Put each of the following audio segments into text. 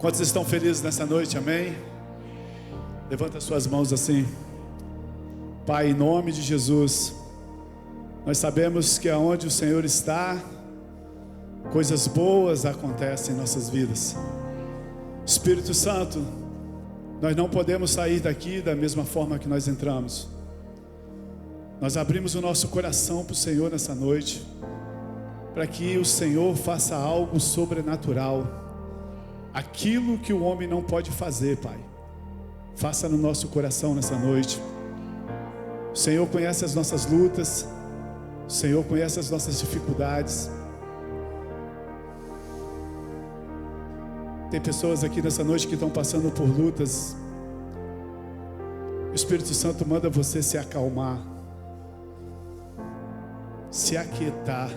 Quantos estão felizes nessa noite? Amém? Levanta suas mãos assim. Pai, em nome de Jesus, nós sabemos que aonde o Senhor está, coisas boas acontecem em nossas vidas. Espírito Santo, nós não podemos sair daqui da mesma forma que nós entramos. Nós abrimos o nosso coração para o Senhor nessa noite, para que o Senhor faça algo sobrenatural. Aquilo que o homem não pode fazer, Pai, faça no nosso coração nessa noite. O Senhor conhece as nossas lutas, o Senhor conhece as nossas dificuldades. Tem pessoas aqui nessa noite que estão passando por lutas. O Espírito Santo manda você se acalmar, se aquietar,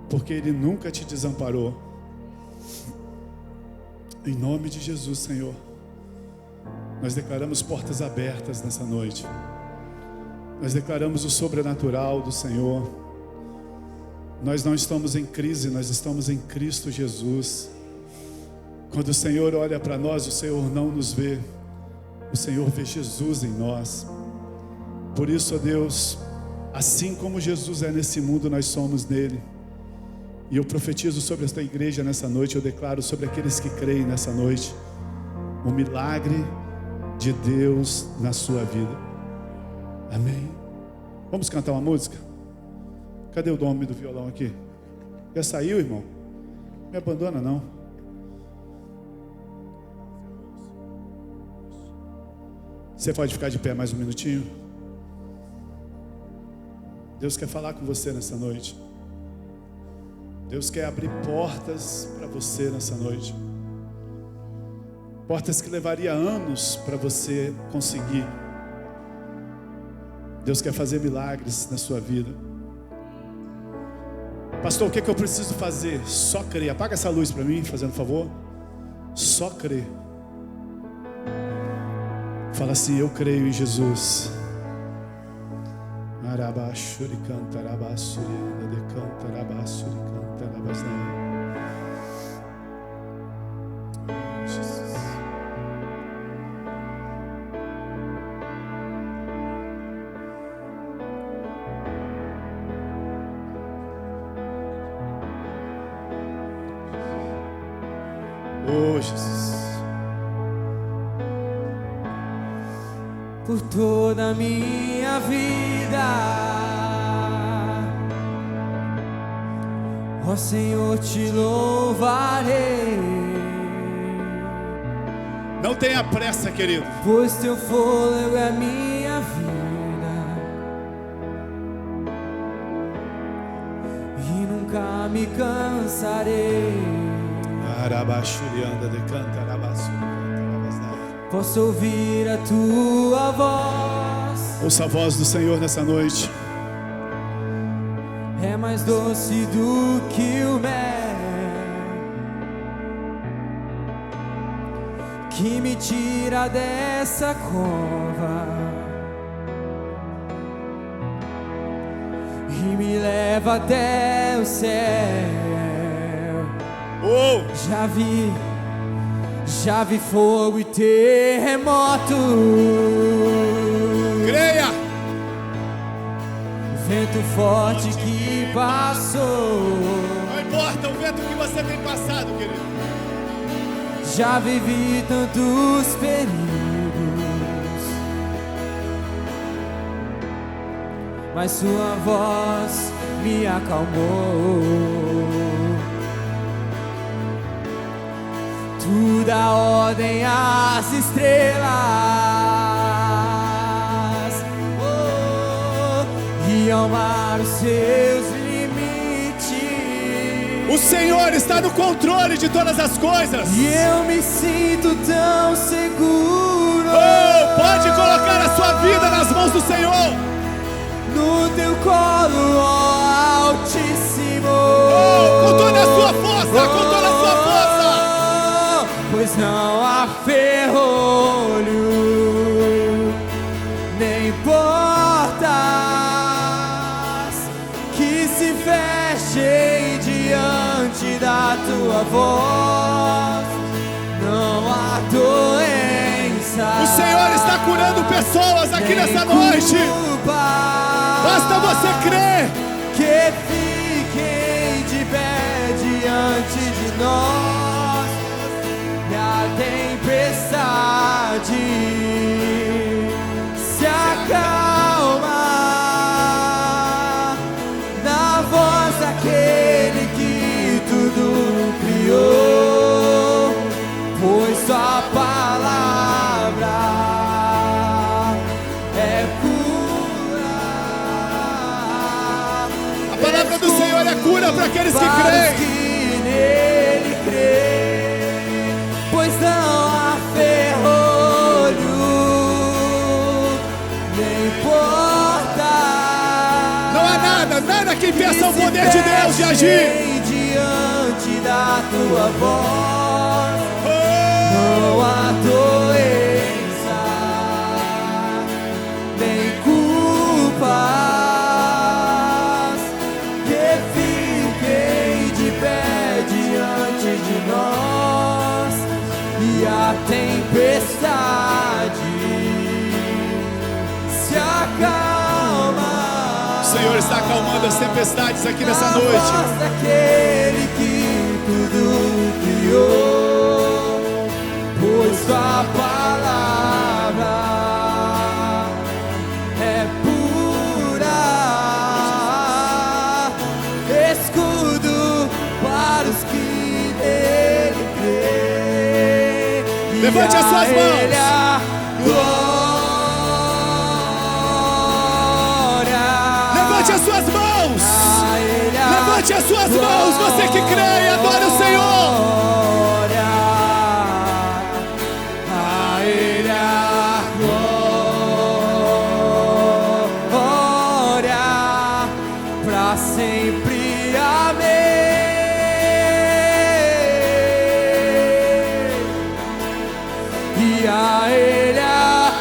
porque Ele nunca te desamparou. Em nome de Jesus, Senhor, nós declaramos portas abertas nessa noite. Nós declaramos o sobrenatural do Senhor. Nós não estamos em crise, nós estamos em Cristo Jesus. Quando o Senhor olha para nós, o Senhor não nos vê, o Senhor vê Jesus em nós. Por isso, ó Deus, assim como Jesus é nesse mundo, nós somos nele. E eu profetizo sobre esta igreja nessa noite, eu declaro sobre aqueles que creem nessa noite, o milagre de Deus na sua vida. Amém. Vamos cantar uma música? Cadê o homem do violão aqui? Já saiu, irmão? Me abandona não. Você pode ficar de pé mais um minutinho? Deus quer falar com você nessa noite. Deus quer abrir portas para você nessa noite. Portas que levaria anos para você conseguir. Deus quer fazer milagres na sua vida. Pastor, o que eu preciso fazer? Só crer. Apaga essa luz para mim, fazendo favor. Só crer. Fala assim: eu creio em Jesus. Arabashuri canta, arabashuri anda de canta, arabashuri canta, arabasna. Jesus. Oh, Jesus. Por toda a minha vida, ó Senhor, te louvarei. Não tenha pressa, querido, pois teu fôlego é a minha vida, e nunca me cansarei. Arabashurianda de canta, arabashuri. Posso ouvir a tua voz. Ouça a voz do Senhor nessa noite. É mais doce do que o mel, que me tira dessa cova e me leva até o céu. Oh! Já vi fogo e terremoto. Creia! Vento forte que passou. Não importa o vento que você tem passado, querido. Já vivi tantos perigos, mas sua voz me acalmou. Tu dá ordem às estrelas, e ao mar os seus limites. O Senhor está no controle de todas as coisas. E eu me sinto tão seguro. Oh, pode colocar a sua vida nas mãos do Senhor. No teu colo, ó Altíssimo. Oh, com toda a sua força, com toda a sua força. Pois não há ferrolho, nem portas que se fechem diante da tua voz. pessoas aqui nessa noite. Basta você crer. Que fiquem de pé diante de nós, e a tempestade se acalma na voz daquele que tudo criou, pois sua palavra é cura. A palavra do Senhor é cura para aqueles que Para creem. os que nele creem, pois não há ferrolho, nem porta. Não há nada que impeça o poder de Deus de agir. Diante da tua voz, não há doença, nem culpas que fiquem de pé diante de nós, e a tempestade se acalma. O Senhor está acalmando as tempestades aqui nessa Na noite. voz daquele que tudo criou, pois sua palavra é pura, escudo para os que nele creem. Levante as suas mãos. Levante as suas mãos. Levante as suas mãos. Você que crê e adora o Senhor. A Ele a glória pra sempre. Amém. E a Ele a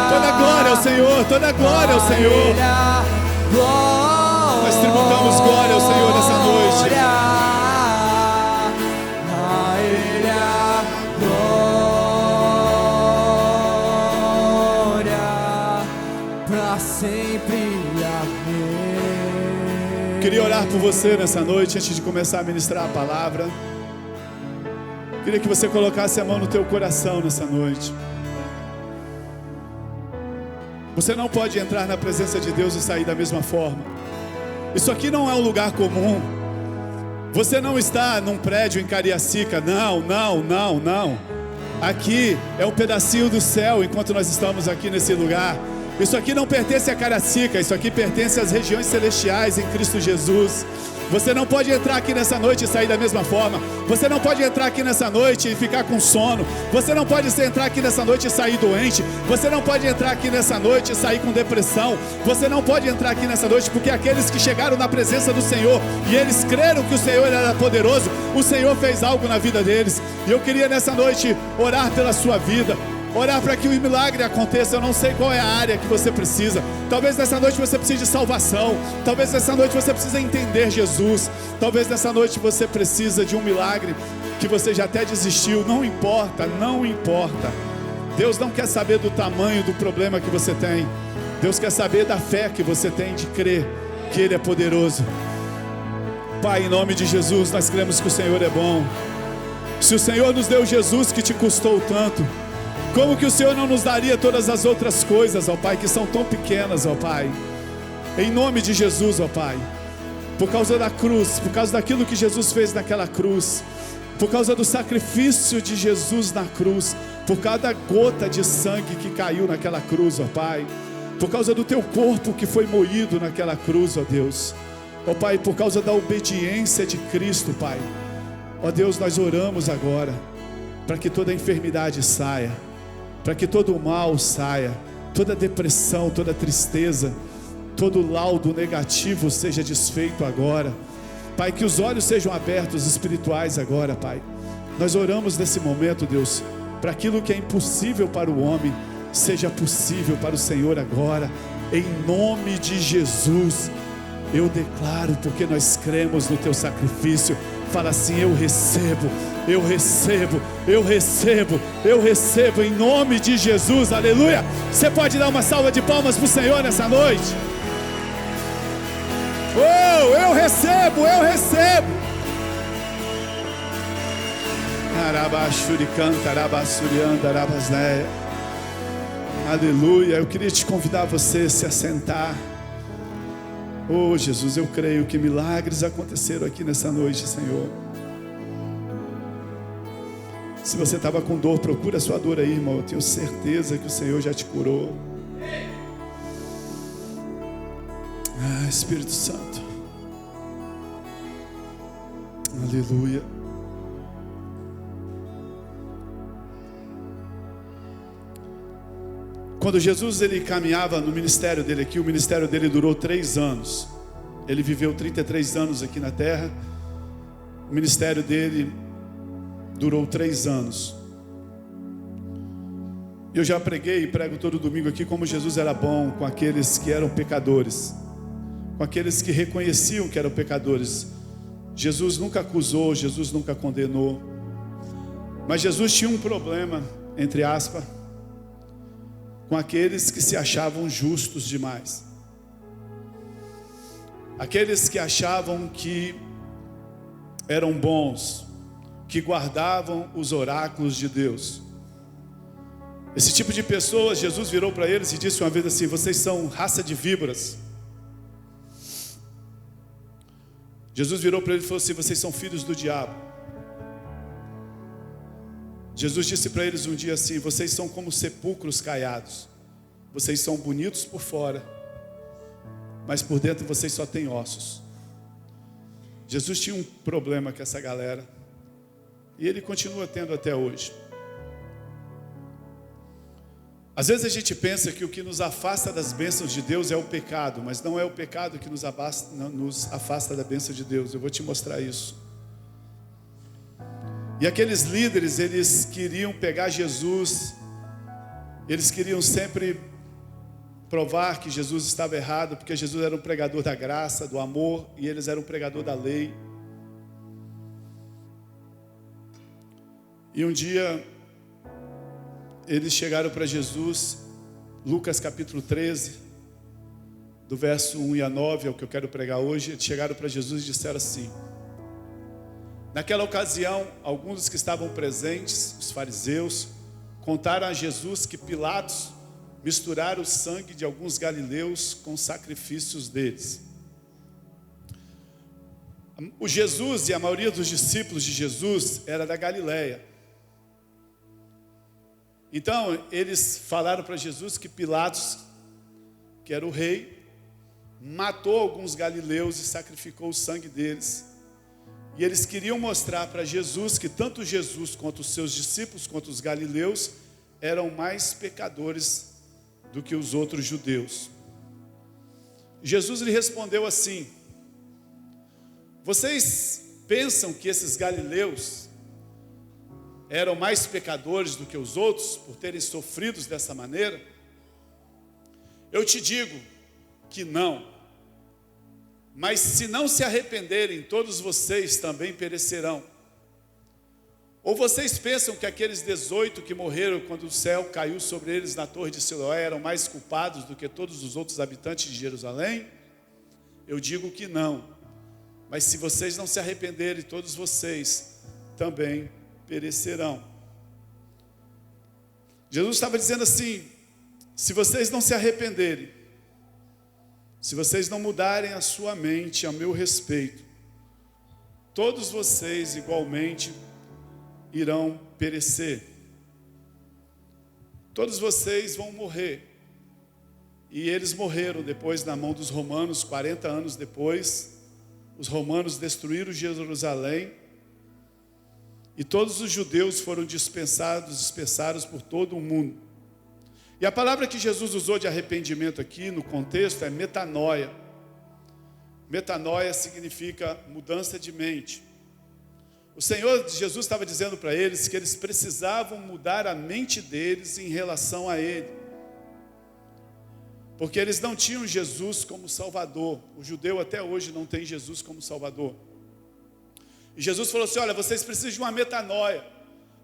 Toda glória ao Senhor. Toda glória ao Senhor. Nós tributamos glória ao Senhor nessa noite. A Ele a glória pra sempre. Amém. Queria orar por você nessa noite antes de começar a ministrar a palavra. Queria que você colocasse a mão no teu coração nessa noite. Você não pode entrar na presença de Deus e sair da mesma forma. Isso aqui não é um lugar comum. Você não está num prédio em Cariacica. Não. Aqui é um pedacinho do céu enquanto nós estamos aqui nesse lugar. Isso aqui não pertence a Cariacica. Isso aqui pertence às regiões celestiais em Cristo Jesus. Você não pode entrar aqui nessa noite e sair da mesma forma. Você não pode entrar aqui nessa noite e ficar com sono. Você não pode entrar aqui nessa noite e sair doente. Você não pode entrar aqui nessa noite e sair com depressão. Você não pode entrar aqui nessa noite porque aqueles que chegaram na presença do Senhor e eles creram que o Senhor era poderoso, o Senhor fez algo na vida deles. E eu queria nessa noite orar pela sua vida, orar para que o milagre aconteça. Eu não sei qual é a área que você precisa. Talvez nessa noite você precise de salvação. Talvez nessa noite você precise entender Jesus. Talvez nessa noite você precisa de um milagre que você já até desistiu. Não importa. Deus não quer saber do tamanho do problema que você tem. Deus quer saber da fé que você tem de crer que Ele é poderoso. Pai, em nome de Jesus, nós cremos que o Senhor é bom. Se o Senhor nos deu Jesus que te custou tanto, como que o Senhor não nos daria todas as outras coisas, ó Pai, que são tão pequenas, ó Pai? Em nome de Jesus, ó Pai, por causa da cruz, por causa daquilo que Jesus fez naquela cruz, por causa do sacrifício de Jesus na cruz, por cada gota de sangue que caiu naquela cruz, ó Pai, por causa do teu corpo que foi moído naquela cruz, ó Deus, ó Pai, por causa da obediência de Cristo, Pai, ó Deus, nós oramos agora para que toda enfermidade saia, para que todo o mal saia, toda depressão, toda tristeza, todo laudo negativo seja desfeito agora. Pai, que os olhos sejam abertos espirituais agora, Pai. Nós oramos nesse momento, Deus, para aquilo que é impossível para o homem, seja possível para o Senhor agora, em nome de Jesus. Eu declaro, porque nós cremos no teu sacrifício, Fala assim: eu recebo, eu recebo, eu recebo, eu recebo, em nome de Jesus, aleluia. Você pode dar uma salva de palmas para o Senhor nessa noite? Oh, eu recebo, eu recebo. Aleluia. Eu queria te convidar você a se assentar. Oh Jesus, eu creio que milagres aconteceram aqui nessa noite, Senhor. Se você estava com dor, procura a sua dor aí, irmão. Eu tenho certeza que o Senhor já te curou. Ah, Espírito Santo. Aleluia. Quando Jesus ele caminhava no ministério dele aqui, o ministério dele durou 3 anos. Ele viveu 33 anos aqui na terra. O ministério dele durou 3 anos. Eu já preguei e prego todo domingo aqui como Jesus era bom com aqueles que eram pecadores, com aqueles que reconheciam que eram pecadores. Jesus nunca acusou, Jesus nunca condenou. Mas Jesus tinha um problema, entre aspas, com aqueles que se achavam justos demais. Aqueles que achavam que eram bons, que guardavam os oráculos de Deus. Esse tipo de pessoas, Jesus virou para eles e disse uma vez assim: vocês são raça de víboras. Jesus virou para eles e falou assim: vocês são filhos do diabo. Jesus disse para eles um dia assim: vocês são como sepulcros caiados. Vocês são bonitos por fora, mas por dentro vocês só têm ossos. Jesus tinha um problema com essa galera, e ele continua tendo até hoje. Às vezes a gente pensa que o que nos afasta das bênçãos de Deus é o pecado, mas não é o pecado que nos afasta da bênção de Deus. Eu vou te mostrar isso. E aqueles líderes, eles queriam pegar Jesus, eles queriam sempre provar que Jesus estava errado, porque Jesus era um pregador da graça, do amor, e eles eram um pregador da lei. E um dia, eles chegaram para Jesus, Lucas capítulo 13, do verso 1 a 9, é o que eu quero pregar hoje. Eles chegaram para Jesus e disseram assim: naquela ocasião, alguns dos que estavam presentes, os fariseus, contaram a Jesus que Pilatos misturara o sangue de alguns galileus com os sacrifícios deles. O Jesus e a maioria dos discípulos de Jesus era da Galileia. Então, eles falaram para Jesus que Pilatos, que era o rei, matou alguns galileus e sacrificou o sangue deles. E eles queriam mostrar para Jesus que tanto Jesus quanto os seus discípulos, quanto os galileus, eram mais pecadores do que os outros judeus. Jesus lhe respondeu assim: vocês pensam que esses galileus eram mais pecadores do que os outros por terem sofrido dessa maneira? Eu te digo que não. Mas se não se arrependerem, todos vocês também perecerão. Ou vocês pensam que aqueles 18 que morreram quando o céu caiu sobre eles na torre de Siloé eram mais culpados do que todos os outros habitantes de Jerusalém? Eu digo que não. Mas se vocês não se arrependerem, todos vocês também perecerão. Jesus estava dizendo assim: se vocês não se arrependerem, se vocês não mudarem a sua mente a meu respeito, todos vocês igualmente irão perecer. Todos vocês vão morrer. E eles morreram depois na mão dos romanos. 40 anos depois, os romanos destruíram Jerusalém, e todos os judeus foram dispersados por todo o mundo. E a palavra que Jesus usou de arrependimento aqui no contexto é metanoia. Metanoia significa mudança de mente. O Senhor Jesus estava dizendo para eles que eles precisavam mudar a mente deles em relação a Ele, porque eles não tinham Jesus como Salvador. O judeu até hoje não tem Jesus como Salvador. E Jesus falou assim: olha, vocês precisam de uma metanoia.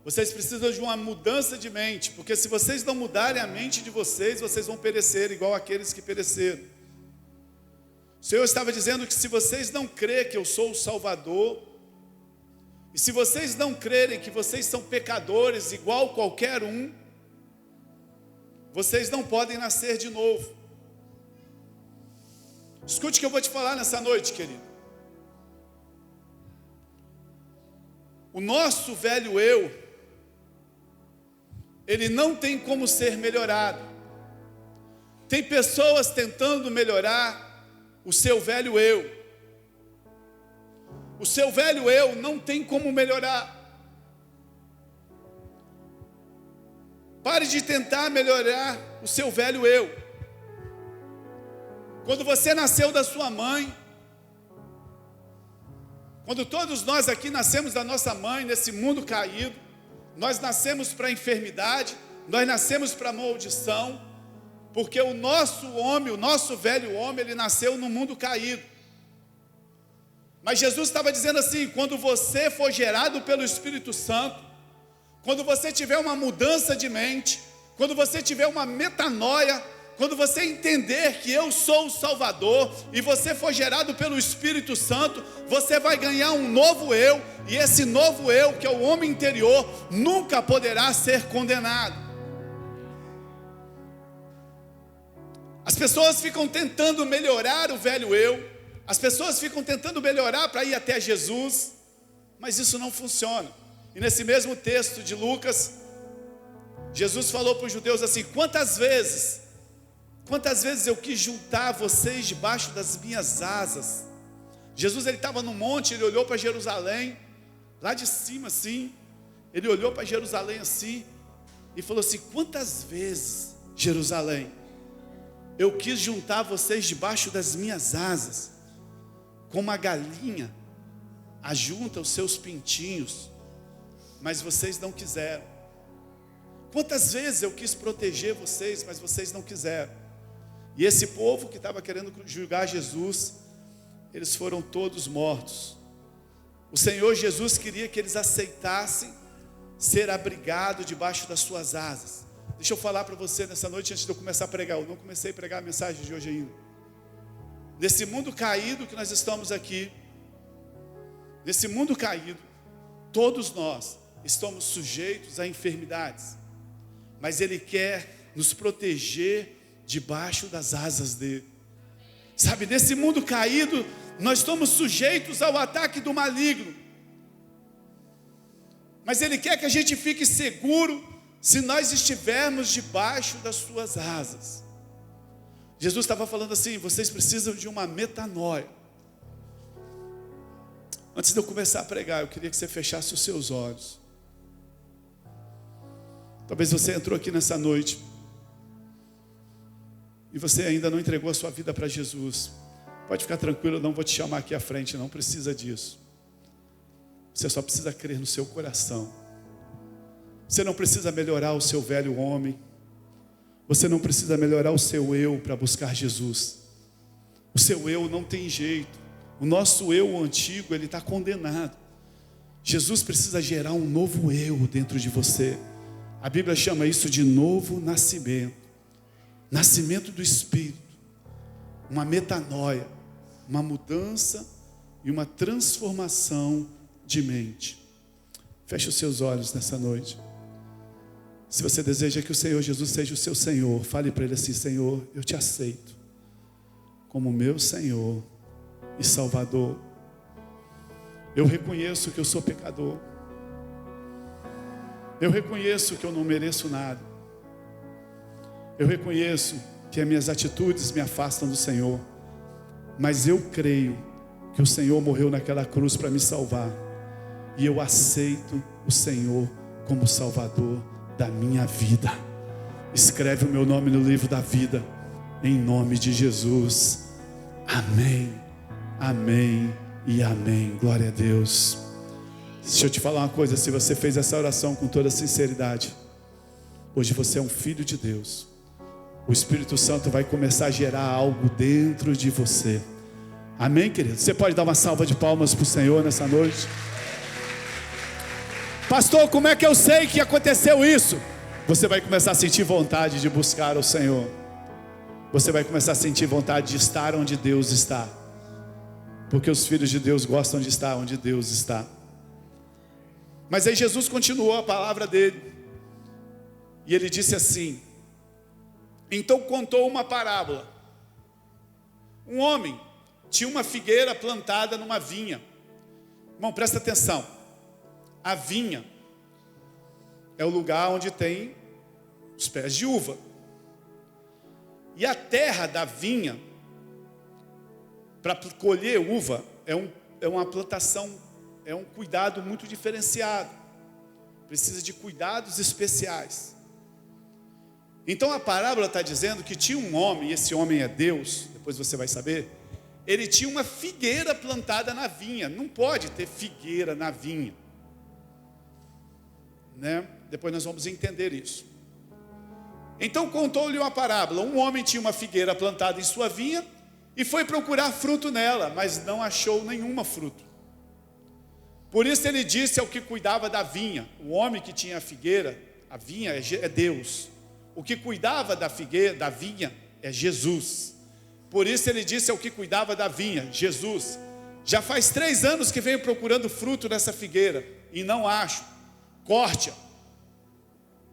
Vocês precisam de uma mudança de mente, porque se vocês não mudarem a mente de vocês, vocês vão perecer igual aqueles que pereceram. O Senhor estava dizendo que se vocês não crerem que eu sou o Salvador, e se vocês não crerem que vocês são pecadores igual qualquer um, vocês não podem nascer de novo. Escute o que eu vou te falar nessa noite, querido. O nosso velho eu, ele não tem como ser melhorado. Tem pessoas tentando melhorar o seu velho eu. O seu velho eu não tem como melhorar. Pare de tentar melhorar o seu velho eu. Quando você nasceu da sua mãe, quando todos nós aqui nascemos da nossa mãe, nesse mundo caído, nós nascemos para a enfermidade, nós nascemos para a maldição, porque o nosso homem, o nosso velho homem, ele nasceu no mundo caído. Mas Jesus estava dizendo assim: quando você for gerado pelo Espírito Santo, quando você tiver uma mudança de mente, quando você tiver uma metanoia, quando você entender que eu sou o Salvador, e você for gerado pelo Espírito Santo, você vai ganhar um novo eu, e esse novo eu, que é o homem interior, nunca poderá ser condenado. As pessoas ficam tentando melhorar o velho eu, as pessoas ficam tentando melhorar para ir até Jesus, mas isso não funciona. E nesse mesmo texto de Lucas, Jesus falou para os judeus assim: quantas vezes eu quis juntar vocês debaixo das minhas asas. Jesus, ele estava no monte, ele olhou para Jerusalém, lá de cima assim, ele olhou para Jerusalém assim, e falou assim: quantas vezes, Jerusalém, eu quis juntar vocês debaixo das minhas asas, como a galinha ajunta os seus pintinhos, mas vocês não quiseram. Quantas vezes eu quis proteger vocês, mas vocês não quiseram. E esse povo que estava querendo julgar Jesus, eles foram todos mortos. O Senhor Jesus queria que eles aceitassem ser abrigados debaixo das suas asas. Deixa eu falar para você nessa noite, antes de eu começar a pregar. Eu não comecei a pregar a mensagem de hoje ainda. Nesse mundo caído que nós estamos aqui, nesse mundo caído, todos nós estamos sujeitos a enfermidades, mas Ele quer nos proteger debaixo das asas dele. Sabe, nesse mundo caído, nós estamos sujeitos ao ataque do maligno, mas Ele quer que a gente fique seguro se nós estivermos debaixo das suas asas. Jesus estava falando assim: vocês precisam de uma metanoia. Antes de eu começar a pregar, eu queria que você fechasse os seus olhos. Talvez você entrou aqui nessa noite e você ainda não entregou a sua vida para Jesus. Pode ficar tranquilo, eu não vou te chamar aqui à frente, não precisa disso. Você só precisa crer no seu coração. Você não precisa melhorar o seu velho homem. Você não precisa melhorar o seu eu para buscar Jesus. O seu eu não tem jeito. O nosso eu antigo, ele está condenado. Jesus precisa gerar um novo eu dentro de você. A Bíblia chama isso de novo nascimento. Nascimento do Espírito. Uma metanoia. Uma mudança e uma transformação de mente. Feche os seus olhos nessa noite. Se você deseja que o Senhor Jesus seja o seu Senhor, fale para Ele assim: Senhor, eu te aceito como meu Senhor e Salvador. Eu reconheço que eu sou pecador. Eu reconheço que eu não mereço nada. Eu reconheço que as minhas atitudes me afastam do Senhor. Mas eu creio que o Senhor morreu naquela cruz para me salvar. E eu aceito o Senhor como Salvador da minha vida. Escreve o meu nome no livro da vida, em nome de Jesus. Amém, amém e amém. Glória a Deus. Deixa eu te falar uma coisa: se você fez essa oração com toda sinceridade, hoje você é um filho de Deus. O Espírito Santo vai começar a gerar algo dentro de você. Amém, querido? Você pode dar uma salva de palmas para o Senhor nessa noite? Pastor, como é que eu sei que aconteceu isso? Você vai começar a sentir vontade de buscar o Senhor. Você vai começar a sentir vontade de estar onde Deus está. Porque os filhos de Deus gostam de estar onde Deus está. Mas aí Jesus continuou a palavra dele. E ele disse assim: então contou uma parábola. Um homem tinha uma figueira plantada numa vinha. Irmão, presta atenção. A vinha é o lugar onde tem os pés de uva. E a terra da vinha, para colher uva, é uma plantação, é um cuidado muito diferenciado. Precisa de cuidados especiais. Então a parábola está dizendo que tinha um homem, e esse homem é Deus, depois você vai saber. Ele tinha uma figueira plantada na vinha. Não pode ter figueira na vinha, né? Depois nós vamos entender isso. Então contou-lhe uma parábola. Um homem tinha uma figueira plantada em sua vinha e foi procurar fruto nela, mas não achou nenhuma fruto. Por isso ele disse ao que cuidava da vinha. O homem que tinha a vinha é Deus. O que cuidava da figueira, da vinha, é Jesus. Por isso ele disse ao que cuidava da vinha, Jesus: já faz 3 anos que venho procurando fruto nessa figueira e não acho. Corte-a.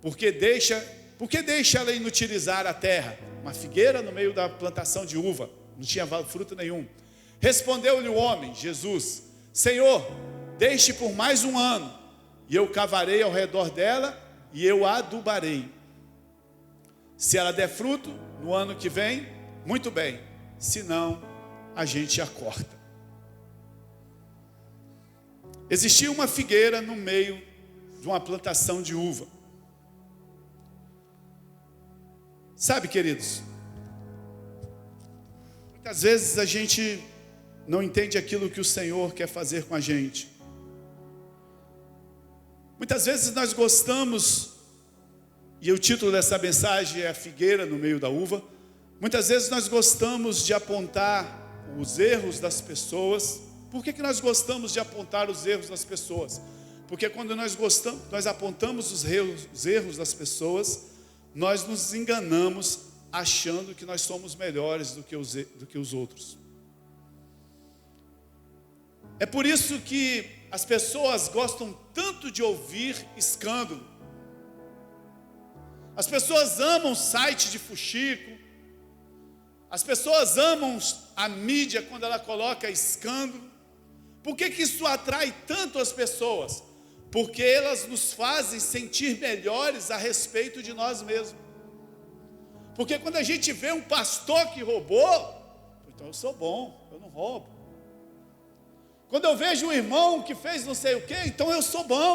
Porque deixa ela inutilizar a terra. Uma figueira no meio da plantação de uva, não tinha fruto nenhum. Respondeu-lhe o homem, Jesus: Senhor, deixe por mais 1 ano, e eu cavarei ao redor dela, e eu a adubarei. Se ela der fruto no ano que vem, muito bem. Se não, a gente a corta. Existia uma figueira no meio de uma plantação de uva. Sabe, queridos, muitas vezes a gente não entende aquilo que o Senhor quer fazer com a gente. Muitas vezes nós gostamos, e o título dessa mensagem é a figueira no meio da uva. Muitas vezes nós gostamos de apontar os erros das pessoas. Por que nós gostamos de apontar os erros das pessoas? Porque quando nós apontamos os erros das pessoas, nós nos enganamos achando que nós somos melhores do que os outros. É por isso que as pessoas gostam tanto de ouvir escândalo. As pessoas amam o site de fuxico. As pessoas amam a mídia quando ela coloca escândalo. Por que isso atrai tanto as pessoas? Porque elas nos fazem sentir melhores a respeito de nós mesmos. Porque quando a gente vê um pastor que roubou, então eu sou bom, eu não roubo. Quando eu vejo um irmão que fez não sei o quê, então eu sou bom.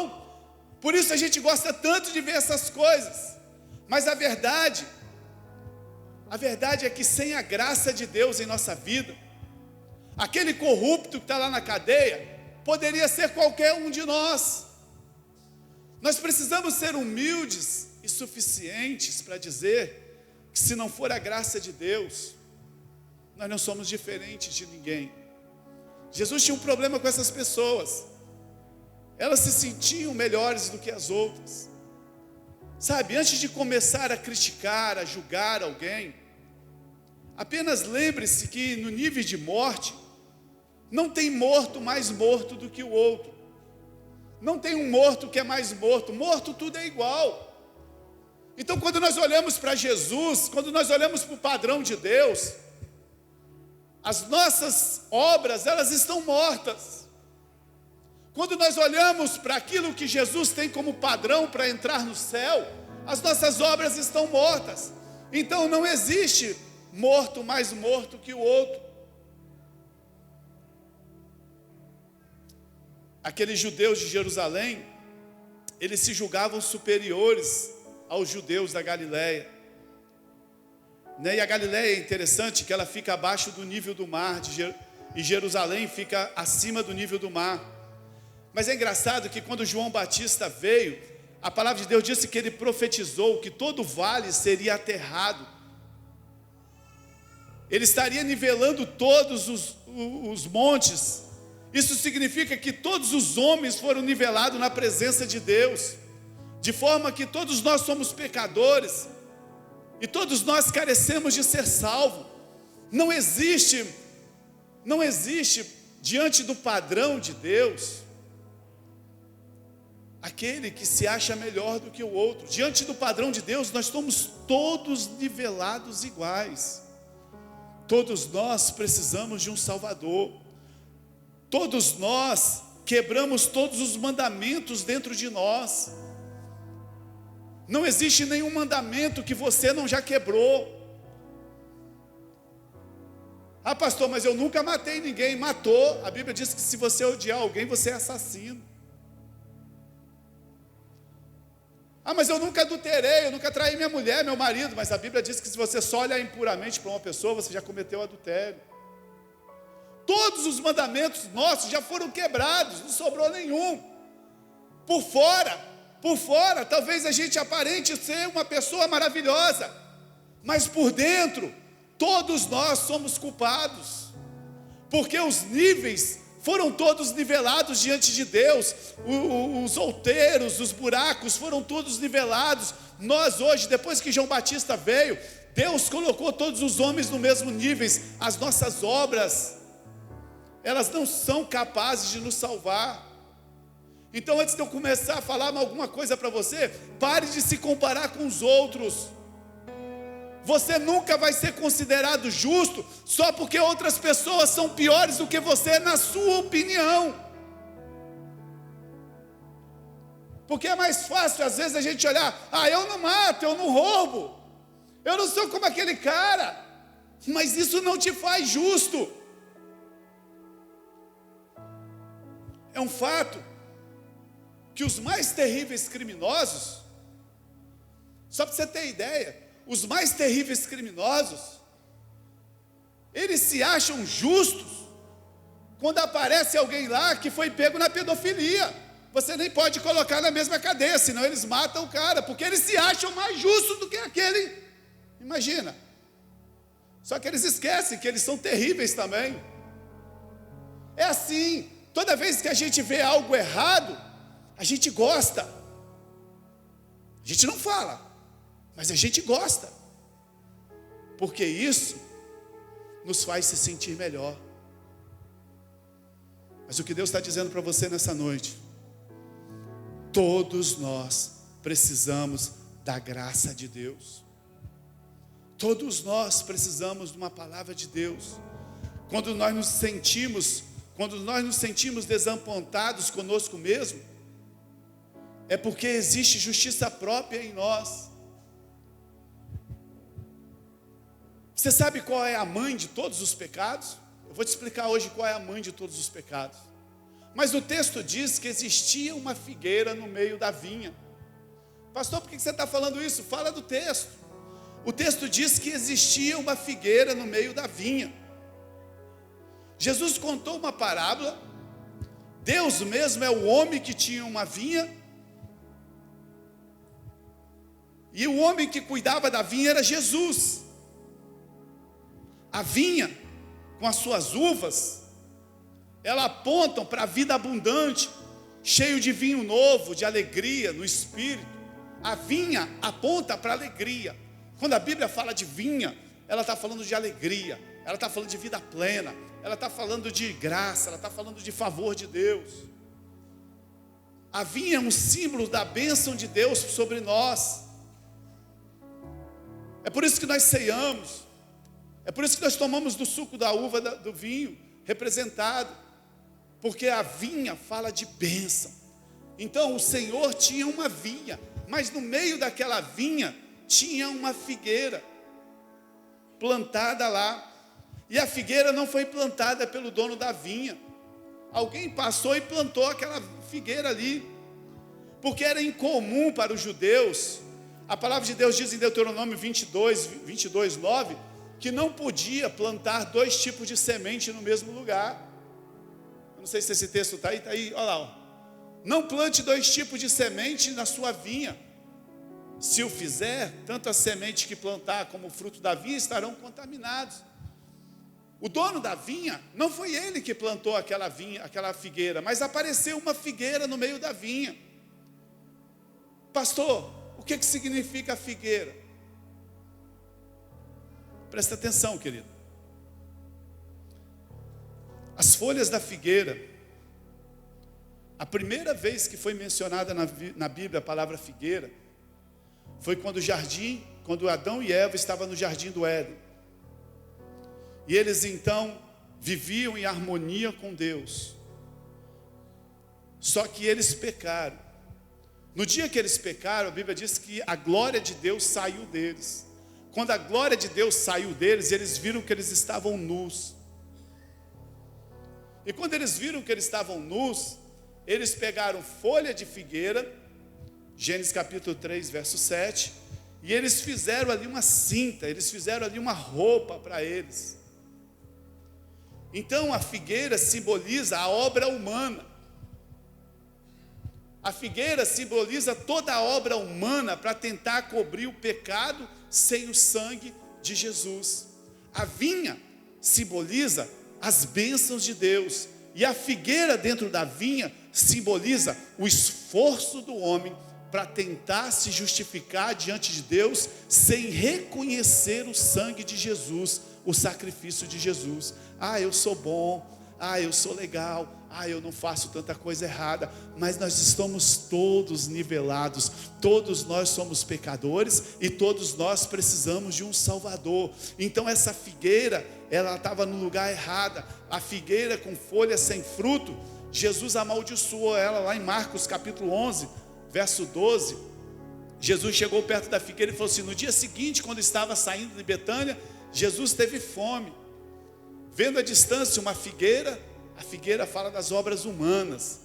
Por isso a gente gosta tanto de ver essas coisas. Mas a verdade é que sem a graça de Deus em nossa vida, aquele corrupto que está lá na cadeia, poderia ser qualquer um de nós. Nós precisamos ser humildes e suficientes para dizer que se não for a graça de Deus, nós não somos diferentes de ninguém. Jesus tinha um problema com essas pessoas. Elas se sentiam melhores do que as outras. Sabe, antes de começar a criticar, a julgar alguém, apenas lembre-se que no nível de morte, não tem morto mais morto do que o outro. Não tem um morto que é mais morto. Morto tudo é igual. Então quando nós olhamos para Jesus, quando nós olhamos para o padrão de Deus, as nossas obras, elas estão mortas. Quando nós olhamos para aquilo que Jesus tem como padrão para entrar no céu, as nossas obras estão mortas. Então não existe morto mais morto que o outro. Aqueles judeus de Jerusalém, eles se julgavam superiores aos judeus da Galileia. E a Galileia é interessante que ela fica abaixo do nível do mar, e Jerusalém fica acima do nível do mar. Mas é engraçado que quando João Batista veio, a palavra de Deus disse que ele profetizou que todo o vale seria aterrado. Ele estaria nivelando todos os montes, Isso significa que todos os homens foram nivelados na presença de Deus, de forma que todos nós somos pecadores, e todos nós carecemos de ser salvos. Não existe diante do padrão de Deus aquele que se acha melhor do que o outro. Diante do padrão de Deus, nós somos todos nivelados iguais. Todos nós precisamos de um Salvador. Todos nós quebramos todos os mandamentos dentro de nós. Não existe nenhum mandamento que você não já quebrou. Ah, pastor, mas eu nunca matei ninguém. Matou. A Bíblia diz que se você odiar alguém, você é assassino. Ah, mas eu nunca adulterei, eu nunca traí minha mulher, meu marido. Mas a Bíblia diz que se você só olhar impuramente para uma pessoa, você já cometeu adultério. Todos os mandamentos nossos já foram quebrados, não sobrou nenhum. Por fora, talvez a gente aparente ser uma pessoa maravilhosa, mas por dentro, todos nós somos culpados, porque os níveis foram todos nivelados diante de Deus. Os outeiros, os buracos foram todos nivelados. Nós hoje, depois que João Batista veio, Deus colocou todos os homens no mesmo nível. As nossas obras, elas não são capazes de nos salvar. Então, antes de eu começar a falar alguma coisa para você, pare de se comparar com os outros. Você nunca vai ser considerado justo só porque outras pessoas são piores do que você, na sua opinião. Porque é mais fácil às vezes a gente olhar: ah, eu não mato, eu não roubo, eu não sou como aquele cara. Mas isso não te faz justo. É um fato que os mais terríveis criminosos, só para você ter ideia, os mais terríveis criminosos, eles se acham justos quando aparece alguém lá que foi pego na pedofilia. Você nem pode colocar na mesma cadeia, senão eles matam o cara, porque eles se acham mais justos do que aquele. Imagina. Só que eles esquecem que eles são terríveis também. É assim, toda vez que a gente vê algo errado, a gente gosta. A gente não fala, mas a gente gosta, porque isso nos faz se sentir melhor. Mas o que Deus está dizendo para você nessa noite: todos nós precisamos da graça de Deus. Todos nós precisamos de uma palavra de Deus. Quando nós nos sentimos desapontados conosco mesmo, é porque existe justiça própria em nós. Você sabe qual é a mãe de todos os pecados? Eu vou te explicar hoje qual é a mãe de todos os pecados. Mas o texto diz que existia uma figueira no meio da vinha. Pastor, por que você está falando isso? Fala do texto. O texto diz que existia uma figueira no meio da vinha. Jesus contou uma parábola. Deus mesmo é o homem que tinha uma vinha, e o homem que cuidava da vinha era Jesus. A vinha, com as suas uvas, ela apontam para a vida abundante, cheio de vinho novo, de alegria no espírito. A vinha aponta para a alegria. Quando a Bíblia fala de vinha, ela está falando de alegria, ela está falando de vida plena, ela está falando de graça, ela está falando de favor de Deus. A vinha é um símbolo da bênção de Deus sobre nós. É por isso que nós ceiamos, é por isso que nós tomamos do suco da uva, do vinho representado, porque a vinha fala de bênção. Então o Senhor tinha uma vinha, mas no meio daquela vinha tinha uma figueira plantada lá. E a figueira não foi plantada pelo dono da vinha. Alguém passou e plantou aquela figueira ali, porque era incomum para os judeus. A palavra de Deus diz em Deuteronômio 22, 9, que não podia plantar dois tipos de semente no mesmo lugar. Eu não sei se esse texto está aí, olha lá. Ó. Não plante dois tipos de semente na sua vinha. Se o fizer, tanto a semente que plantar como o fruto da vinha estarão contaminados. O dono da vinha, não foi ele que plantou aquela figueira, mas apareceu uma figueira no meio da vinha. Pastor, o que significa a figueira? Presta atenção, querido. As folhas da figueira, a primeira vez que foi mencionada na Bíblia a palavra figueira, foi quando Adão e Eva estavam no jardim do Éden. E eles então viviam em harmonia com Deus. Só que eles pecaram. No dia que eles pecaram, a Bíblia diz que a glória de Deus saiu deles. Quando a glória de Deus saiu deles, eles viram que eles estavam nus. E quando eles viram que eles estavam nus, eles pegaram folha de figueira, Gênesis capítulo 3, verso 7, e eles fizeram ali uma cinta, eles fizeram ali uma roupa para eles. Então a figueira simboliza a obra humana. A figueira simboliza toda a obra humana para tentar cobrir o pecado sem o sangue de Jesus. A vinha simboliza as bênçãos de Deus. E a figueira dentro da vinha simboliza o esforço do homem para tentar se justificar diante de Deus sem reconhecer o sangue de Jesus, o sacrifício de Jesus. Eu sou bom, eu sou legal, eu não faço tanta coisa errada, mas nós estamos todos nivelados, todos nós somos pecadores e todos nós precisamos de um Salvador. Então essa figueira, ela estava no lugar errado. A figueira com folhas sem fruto, Jesus amaldiçoou ela lá em Marcos capítulo 11, verso 12. Jesus chegou perto da figueira e falou assim: no dia seguinte, quando estava saindo de Betânia, Jesus teve fome. Vendo à distância uma figueira, a figueira fala das obras humanas,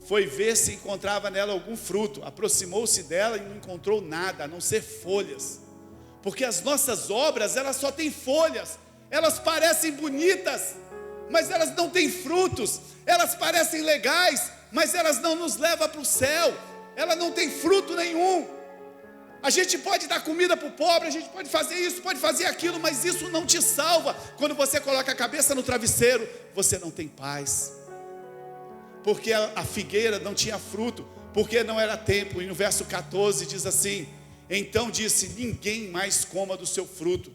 foi ver se encontrava nela algum fruto. Aproximou-se dela e não encontrou nada, a não ser folhas. Porque as nossas obras, elas só têm folhas. Elas parecem bonitas, mas elas não têm frutos. Elas parecem legais, mas elas não nos levam para o céu. Ela não tem fruto nenhum. A gente pode dar comida para o pobre, a gente pode fazer isso, pode fazer aquilo, mas isso não te salva. Quando você coloca a cabeça no travesseiro, você não tem paz. Porque a figueira não tinha fruto, porque não era tempo. E no verso 14 diz assim: então disse: ninguém mais coma do seu fruto.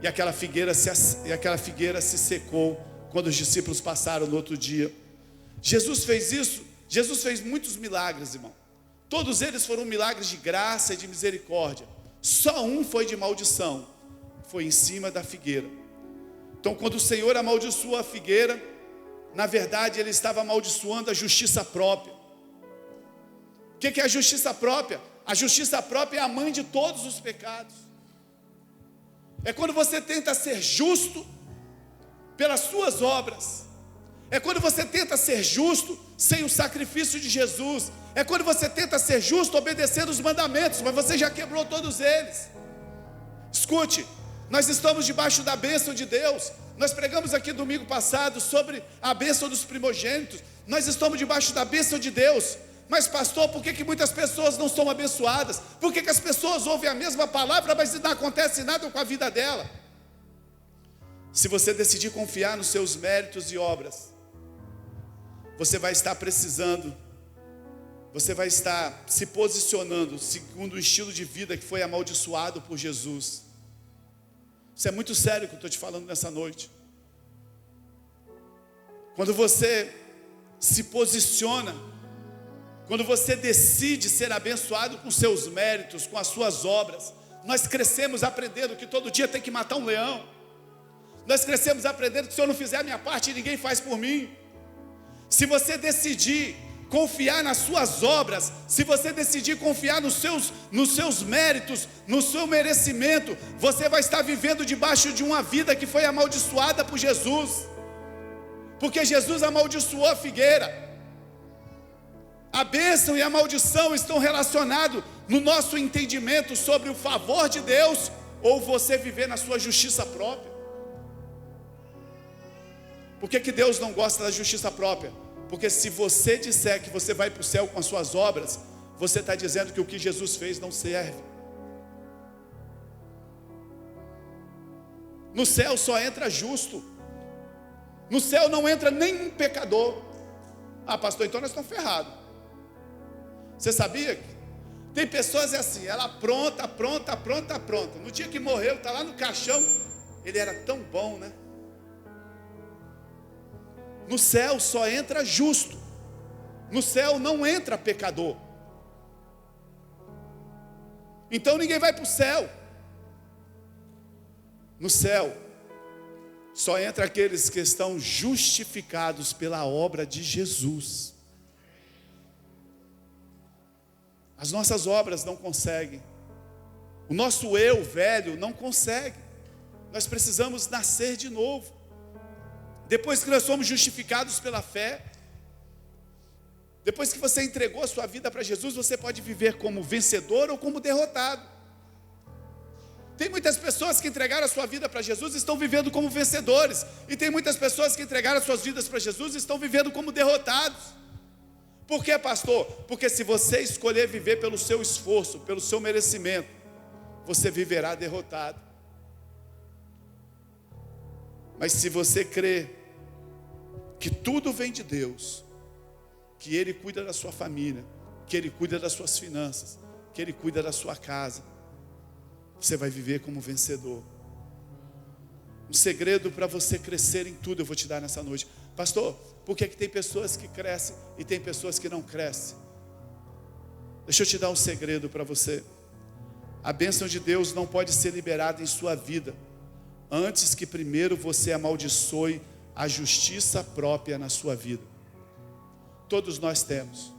E aquela figueira se secou quando os discípulos passaram no outro dia. Jesus fez isso. Jesus fez muitos milagres, irmão. Todos eles foram milagres de graça e de misericórdia. Só um foi de maldição, foi em cima da figueira. Então quando o Senhor amaldiçoou a figueira, na verdade ele estava amaldiçoando a justiça própria. O que é a justiça própria? A justiça própria é a mãe de todos os pecados. É quando você tenta ser justo pelas suas obras. É quando você tenta ser justo sem o sacrifício de Jesus. É quando você tenta ser justo obedecendo os mandamentos, mas você já quebrou todos eles. Escute, nós estamos debaixo da bênção de Deus. Nós pregamos aqui domingo passado sobre a bênção dos primogênitos. Nós estamos debaixo da bênção de Deus. Mas pastor, por que muitas pessoas não são abençoadas? Por que as pessoas ouvem a mesma palavra, mas não acontece nada com a vida dela? Se você decidir confiar nos seus méritos e obras, você vai estar precisando, você vai estar se posicionando segundo o estilo de vida que foi amaldiçoado por Jesus. Isso é muito sério que eu estou te falando nessa noite. Quando você se posiciona, quando você decide ser abençoado com seus méritos, com as suas obras. Nós crescemos aprendendo que todo dia tem que matar um leão. Nós crescemos aprendendo que se eu não fizer a minha parte, ninguém faz por mim. Se você decidir confiar nas suas obras, se você decidir confiar nos seus méritos, no seu merecimento, você vai estar vivendo debaixo de uma vida que foi amaldiçoada por Jesus. Porque Jesus amaldiçoou a figueira. A bênção e a maldição estão relacionados no nosso entendimento sobre o favor de Deus, ou você viver na sua justiça própria. Por que Deus não gosta da justiça própria? Porque se você disser que você vai para o céu com as suas obras, você está dizendo que o que Jesus fez não serve. No céu só entra justo. No céu não entra nenhum pecador. Ah, pastor, então nós estamos ferrados. Você sabia? Tem pessoas assim, ela pronta. No dia que morreu, está lá no caixão. Ele era tão bom, né? No céu só entra justo. No céu não entra pecador. Então ninguém vai para o céu. No céu só entra aqueles que estão justificados pela obra de Jesus. As nossas obras não conseguem. O nosso eu velho não consegue. Nós precisamos nascer de novo. Depois que nós somos justificados pela fé, depois que você entregou a sua vida para Jesus, você pode viver como vencedor ou como derrotado. Tem muitas pessoas que entregaram a sua vida para Jesus e estão vivendo como vencedores. E tem muitas pessoas que entregaram as suas vidas para Jesus e estão vivendo como derrotados. Por quê, pastor? Porque se você escolher viver pelo seu esforço, pelo seu merecimento, você viverá derrotado. Mas se você crer que tudo vem de Deus, que Ele cuida da sua família, que Ele cuida das suas finanças, que Ele cuida da sua casa, você vai viver como vencedor. Um segredo para você crescer em tudo eu vou te dar nessa noite. Pastor, por que tem pessoas que crescem e tem pessoas que não crescem? Deixa eu te dar um segredo para você. A bênção de Deus não pode ser liberada em sua vida antes que primeiro você amaldiçoe a justiça própria na sua vida. Todos nós temos.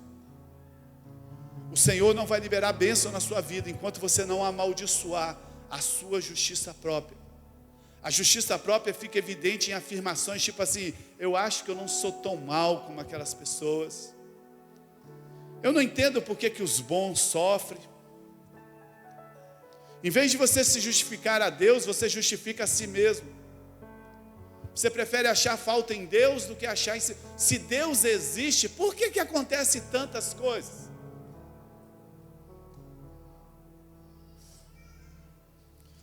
O Senhor não vai liberar bênção na sua vida enquanto você não amaldiçoar a sua justiça própria. A justiça própria fica evidente em afirmações tipo assim: eu acho que eu não sou tão mal como aquelas pessoas. Eu não entendo por que os bons sofrem. Em vez de você se justificar a Deus, você justifica a si mesmo. Você prefere achar falta em Deus do que achar em si. Se Deus existe, por que acontece tantas coisas?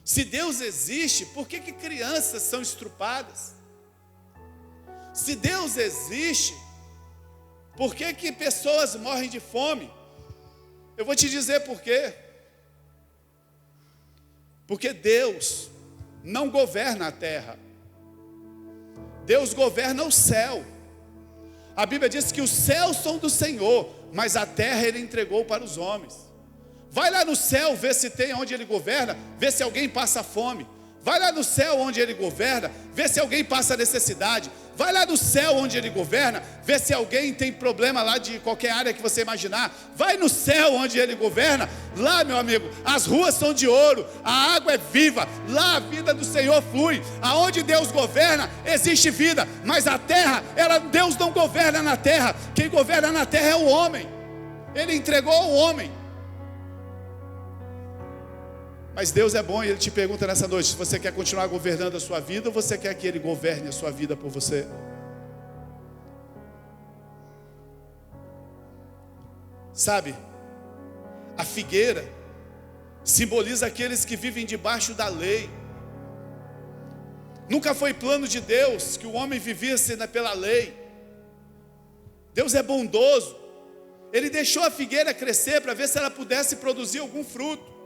Se Deus existe, por que crianças são estrupadas? Se Deus existe, por que pessoas morrem de fome? Eu vou te dizer por quê. Porque Deus não governa a terra. Deus governa o céu. A Bíblia diz que os céus são do Senhor, mas a terra Ele entregou para os homens. Vai lá no céu ver se tem onde Ele governa, ver se alguém passa fome. Vai lá no céu onde Ele governa, ver se alguém passa necessidade. Vai lá no céu onde Ele governa, ver se alguém tem problema lá de qualquer área que você imaginar. Vai no céu onde Ele governa, lá, meu amigo, as ruas são de ouro, a água é viva, lá a vida do Senhor flui. Aonde Deus governa, existe vida, mas a terra, Deus não governa na terra. Quem governa na terra é o homem. Ele entregou ao homem. Mas Deus é bom e Ele te pergunta nessa noite: se você quer continuar governando a sua vida ou você quer que Ele governe a sua vida por você? Sabe, a figueira simboliza aqueles que vivem debaixo da lei. Nunca foi plano de Deus que o homem vivesse pela lei. Deus é bondoso. Ele deixou a figueira crescer para ver se ela pudesse produzir algum fruto.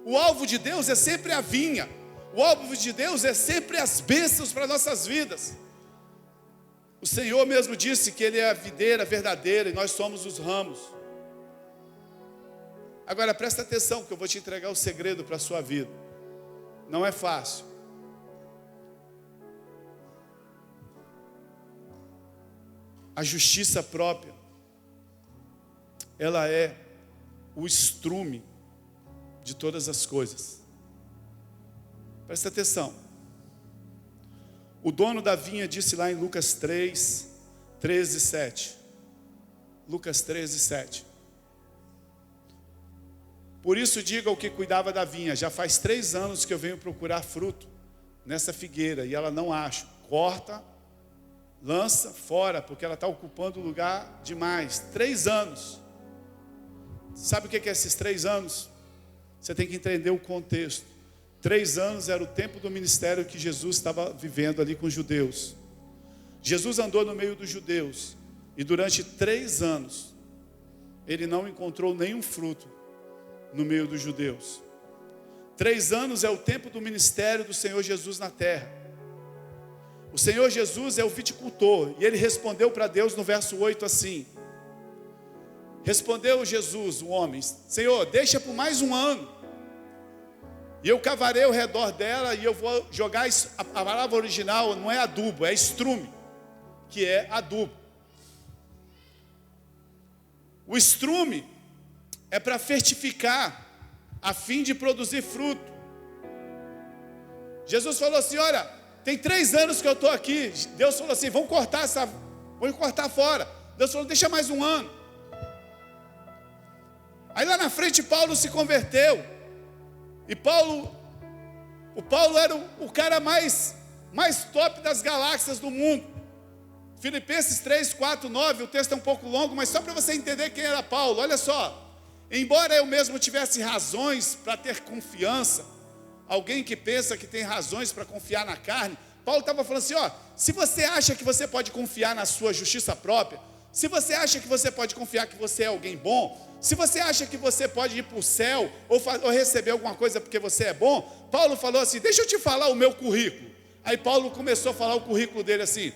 O alvo de Deus é sempre a vinha. O alvo de Deus é sempre as bênçãos para nossas vidas. O Senhor mesmo disse que Ele é a videira verdadeira e nós somos os ramos. Agora presta atenção que eu vou te entregar o segredo para a sua vida. Não é fácil. A justiça própria, ela é o estrume de todas as coisas. Presta atenção. O dono da vinha disse lá em Lucas 3, 13, 7. Lucas 13, 7. Por isso diga ao que cuidava da vinha: já faz 3 anos que eu venho procurar fruto nessa figueira e ela não acho. Corta, lança fora, porque ela está ocupando lugar demais. 3 anos. Sabe o que é esses 3 anos? Você tem que entender o contexto. 3 anos era o tempo do ministério que Jesus estava vivendo ali com os judeus. Jesus andou no meio dos judeus e durante 3 anos ele não encontrou nenhum fruto no meio dos judeus. 3 anos é o tempo do ministério do Senhor Jesus na terra. O Senhor Jesus é o viticultor e ele respondeu para Deus no verso 8 assim: respondeu Jesus, o homem: Senhor, deixa por mais 1 ano e eu cavarei ao redor dela e eu vou jogar. A palavra original não é adubo, é estrume, que é adubo. O estrume é para fertificar, a fim de produzir fruto. Jesus falou assim: olha, tem 3 anos que eu estou aqui. Deus falou assim: vamos cortar fora. Deus falou: deixa mais 1 ano. Aí lá na frente Paulo se converteu. E o Paulo era o cara mais top das galáxias do mundo. Filipenses 3, 4, 9, o texto é um pouco longo, mas só para você entender quem era Paulo. Olha só, embora eu mesmo tivesse razões para ter confiança, alguém que pensa que tem razões para confiar na carne, Paulo estava falando assim: ó, se você acha que você pode confiar na sua justiça própria, se você acha que você pode confiar que você é alguém bom, se você acha que você pode ir para o céu ou receber alguma coisa porque você é bom, Paulo falou assim: deixa eu te falar o meu currículo. Aí Paulo começou a falar o currículo dele assim,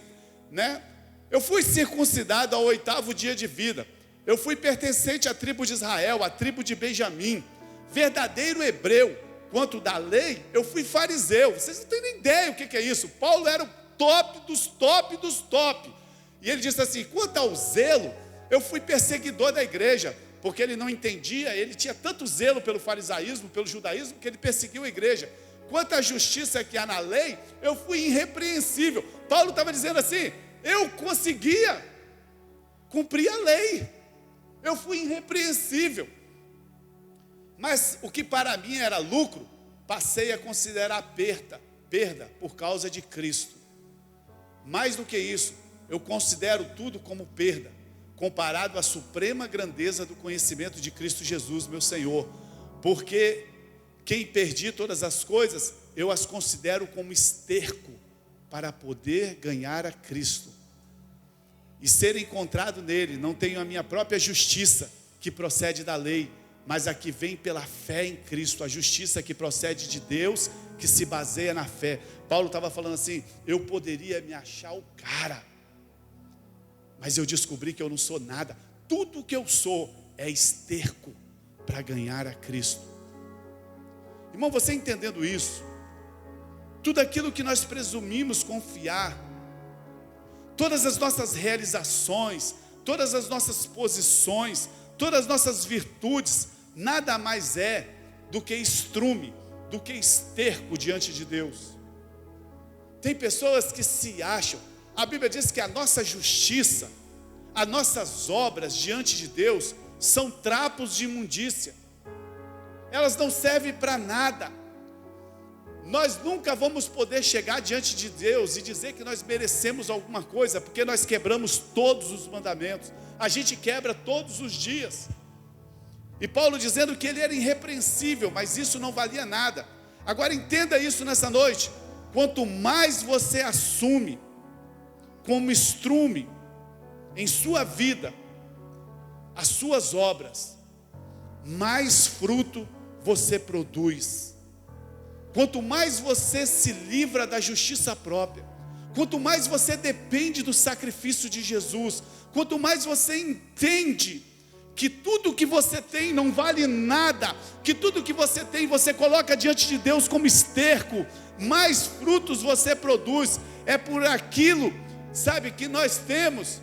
né? Eu fui circuncidado ao 8º dia de vida. Eu fui pertencente à tribo de Israel, à tribo de Benjamim, verdadeiro hebreu. Quanto da lei, eu fui fariseu. Vocês não têm nem ideia o que é isso. Paulo era o top dos top dos top. E ele disse assim: quanto ao zelo, eu fui perseguidor da igreja, porque ele não entendia, ele tinha tanto zelo pelo farisaísmo, pelo judaísmo, que ele perseguiu a igreja. Quanto à justiça que há na lei, eu fui irrepreensível. Paulo estava dizendo assim: eu conseguia cumprir a lei, eu fui irrepreensível. Mas o que para mim era lucro, passei a considerar perda por causa de Cristo. Mais do que isso, eu considero tudo como perda, comparado à suprema grandeza do conhecimento de Cristo Jesus, meu Senhor. Porque quem perdi todas as coisas, eu as considero como esterco, para poder ganhar a Cristo e ser encontrado nele. Não tenho a minha própria justiça, que procede da lei, mas a que vem pela fé em Cristo, a justiça que procede de Deus, que se baseia na fé. Paulo estava falando assim: eu poderia me achar o cara, mas eu descobri que eu não sou nada. Tudo que eu sou é esterco para ganhar a Cristo. Irmão, você entendendo isso, tudo aquilo que nós presumimos confiar, todas as nossas realizações, todas as nossas posições, todas as nossas virtudes, nada mais é do que estrume, do que esterco diante de Deus. Tem pessoas que se acham, a Bíblia diz que a nossa justiça, as nossas obras diante de Deus são trapos de imundícia. Elas não servem para nada. Nós nunca vamos poder chegar diante de Deus e dizer que nós merecemos alguma coisa, porque nós quebramos todos os mandamentos. A gente quebra todos os dias. E Paulo dizendo que ele era irrepreensível, mas isso não valia nada. Agora entenda isso nessa noite: quanto mais você assume como estrume em sua vida as suas obras, mais fruto você produz. Quanto mais você se livra da justiça própria, quanto mais você depende do sacrifício de Jesus, quanto mais você entende que tudo que você tem não vale nada, que tudo que você tem você coloca diante de Deus como esterco, mais frutos você produz. É por aquilo, sabe, que nós temos,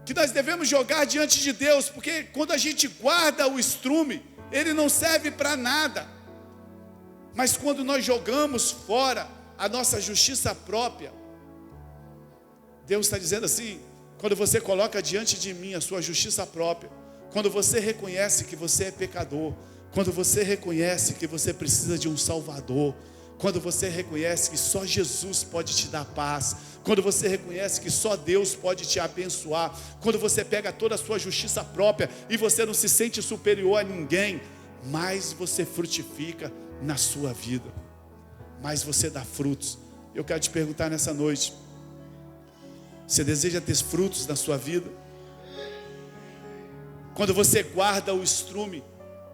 que nós devemos jogar diante de Deus, porque quando a gente guarda o estrume, ele não serve para nada. Mas quando nós jogamos fora a nossa justiça própria, Deus está dizendo assim: quando você coloca diante de mim a sua justiça própria, quando você reconhece que você é pecador, quando você reconhece que você precisa de um Salvador, quando você reconhece que só Jesus pode te dar paz, quando você reconhece que só Deus pode te abençoar, quando você pega toda a sua justiça própria e você não se sente superior a ninguém, mais você frutifica na sua vida. mais você dá frutos. Eu quero te perguntar nessa noite: você deseja ter frutos na sua vida? Quando você guarda o estrume,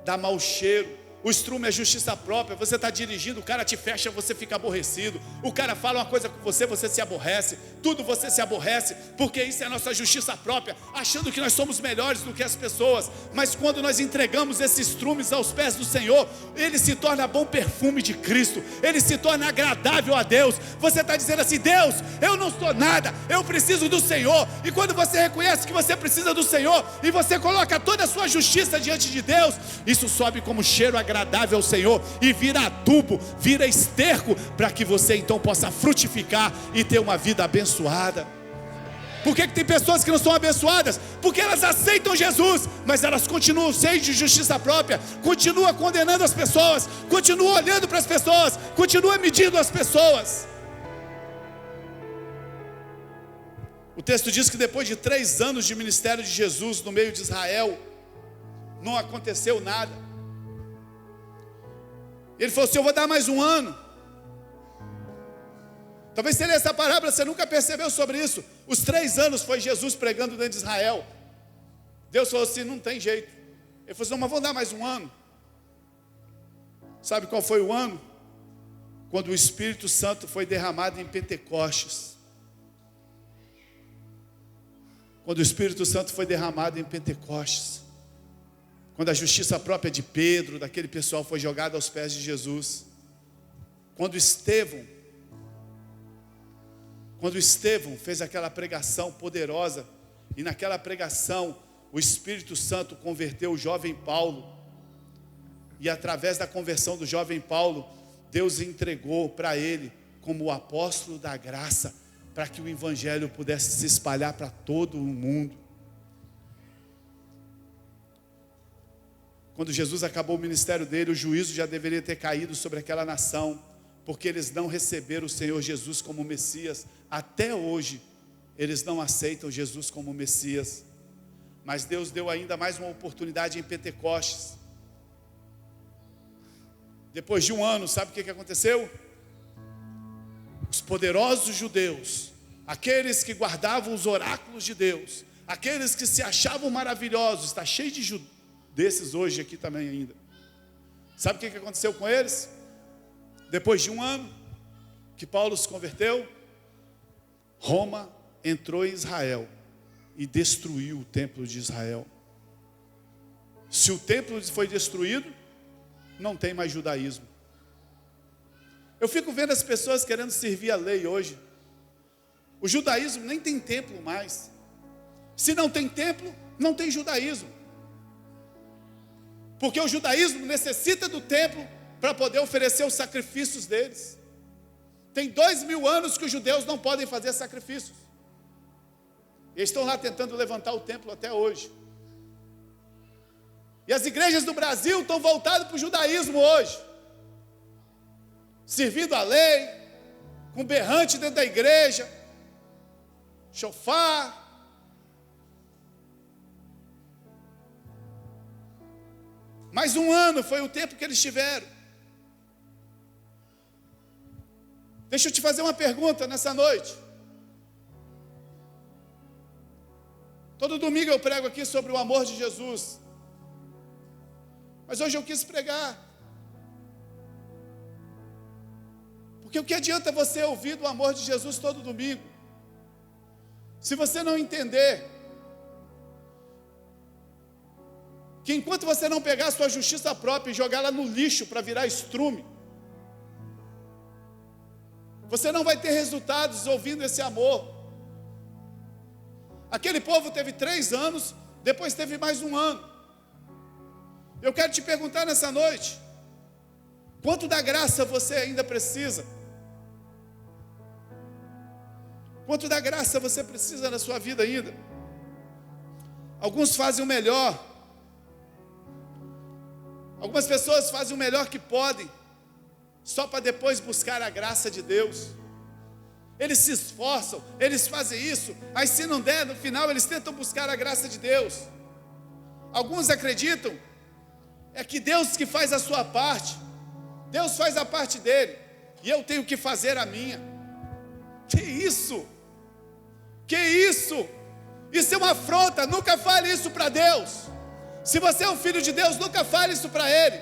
dá mau cheiro. O estrume é justiça própria. Você está dirigindo, o cara te fecha, você fica aborrecido. O cara fala uma coisa com você, você se aborrece. Tudo você se aborrece, porque isso é a nossa justiça própria, achando que nós somos melhores do que as pessoas. Mas quando nós entregamos esses estrumes aos pés do Senhor, ele se torna bom perfume de Cristo, ele se torna agradável a Deus. Você está dizendo assim: Deus, eu não sou nada, eu preciso do Senhor. E quando você reconhece que você precisa do Senhor, e você coloca toda a sua justiça diante de Deus, isso sobe como cheiro agradável ao Senhor, e vira adubo, vira esterco, para que você então possa frutificar e ter uma vida abençoada. Por que tem pessoas que não são abençoadas? Porque elas aceitam Jesus, mas elas continuam cheias de justiça própria, continuam condenando as pessoas, continuam olhando para as pessoas, continuam medindo as pessoas. O texto diz que depois de 3 anos de ministério de Jesus no meio de Israel, não aconteceu nada. Ele falou assim: eu vou dar mais um ano. Talvez você lê essa parábola, você nunca percebeu sobre isso. Os 3 anos foi Jesus pregando dentro de Israel. Deus falou assim: não tem jeito. Ele falou assim: não, mas vou dar mais um ano. Sabe qual foi o ano? Quando o Espírito Santo foi derramado em Pentecostes. Quando o Espírito Santo foi derramado em Pentecostes. Quando a justiça própria de Pedro, daquele pessoal, foi jogada aos pés de Jesus. Quando Estevão fez aquela pregação poderosa, e naquela pregação o Espírito Santo converteu o jovem Paulo, e através da conversão do jovem Paulo, Deus entregou para ele como o apóstolo da graça, para que o evangelho pudesse se espalhar para todo o mundo. Quando Jesus acabou o ministério dele, o juízo já deveria ter caído sobre aquela nação, porque eles não receberam o Senhor Jesus como Messias. Até hoje eles não aceitam Jesus como Messias. Mas Deus deu ainda mais uma oportunidade em Pentecostes. Depois de um ano, sabe o que aconteceu? Os poderosos judeus, aqueles que guardavam os oráculos de Deus, aqueles que se achavam maravilhosos, está cheio de desses hoje aqui também ainda. Sabe o que aconteceu com eles? Depois de um ano que Paulo se converteu, Roma entrou em Israel e destruiu o templo de Israel. Se o templo foi destruído, não tem mais judaísmo. Eu fico vendo as pessoas querendo servir a lei hoje. O judaísmo nem tem templo mais. Se não tem templo, não tem judaísmo. Porque o judaísmo necessita do templo para poder oferecer os sacrifícios deles. Tem 2000 anos que os judeus não podem fazer sacrifícios. Eles estão lá tentando levantar o templo até hoje. E as igrejas do Brasil estão voltadas para o judaísmo hoje, servindo a lei, com berrante dentro da igreja, chofar. Mais um ano foi o tempo que eles tiveram. Deixa eu te fazer uma pergunta nessa noite. Todo domingo eu prego aqui sobre o amor de Jesus. Mas hoje eu quis pregar. Porque o que adianta você ouvir do amor de Jesus todo domingo, se você não entender que enquanto você não pegar a sua justiça própria e jogar ela no lixo para virar estrume, você não vai ter resultados ouvindo esse amor. Aquele povo teve 3 anos, depois teve mais um ano. Eu quero te perguntar nessa noite: quanto da graça você ainda precisa? Quanto da graça você precisa na sua vida ainda? Alguns fazem o melhor. Algumas pessoas fazem o melhor que podem, só para depois buscar a graça de Deus. Eles se esforçam, eles fazem isso, aí se não der, no final eles tentam buscar a graça de Deus. Alguns acreditam que Deus que faz a sua parte, Deus faz a parte dele. e eu tenho que fazer a minha. Que isso? Que isso? Isso é uma afronta. Nunca fale isso para Deus. Se você é um filho de Deus, nunca fale isso para Ele.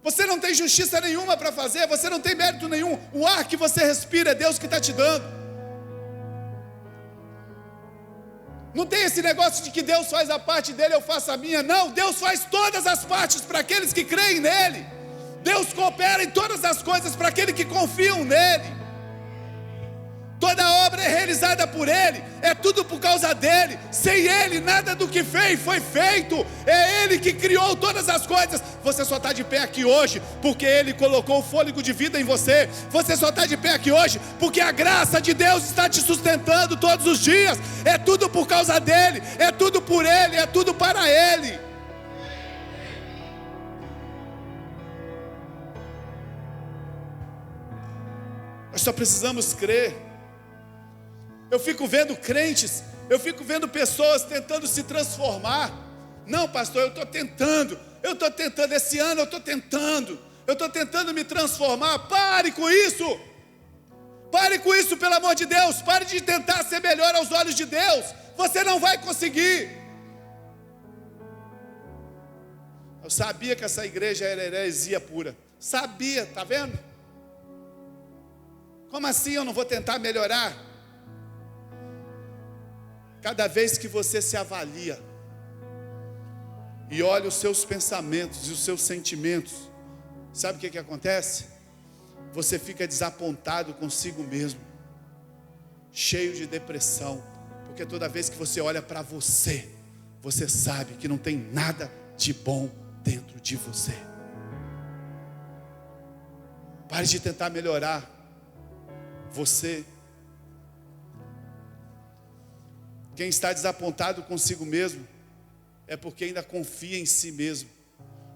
Você não tem justiça nenhuma para fazer, você não tem mérito nenhum. O ar que você respira é Deus que está te dando. Não tem esse negócio de que Deus faz a parte dele, eu faço a minha. Não, Deus faz todas as partes para aqueles que creem nele. Deus coopera em todas as coisas para aqueles que confiam nele. Toda obra é realizada por Ele, é tudo por causa dEle. Sem Ele, nada do que fez foi feito. É Ele que criou todas as coisas. Você só está de pé aqui hoje porque Ele colocou o fôlego de vida em você. Você só está de pé aqui hoje porque a graça de Deus está te sustentando todos os dias. É tudo por causa dEle, é tudo por Ele, é tudo para Ele. Nós só precisamos crer. Eu fico vendo crentes, eu fico vendo pessoas tentando se transformar. Não, pastor, eu estou tentando, esse ano eu estou tentando me transformar. Pare com isso, pelo amor de Deus. Pare de tentar ser melhor aos olhos de Deus, você não vai conseguir. Eu sabia que essa igreja era heresia pura, sabia, está vendo? Como assim eu não vou tentar melhorar? Cada vez que você se avalia e olha os seus pensamentos e os seus sentimentos, sabe o que acontece? Você fica desapontado consigo mesmo, cheio de depressão, porque toda vez que você olha para você, você sabe que não tem nada de bom dentro de você. Pare de tentar melhorar você. Quem está desapontado consigo mesmo é porque ainda confia em si mesmo.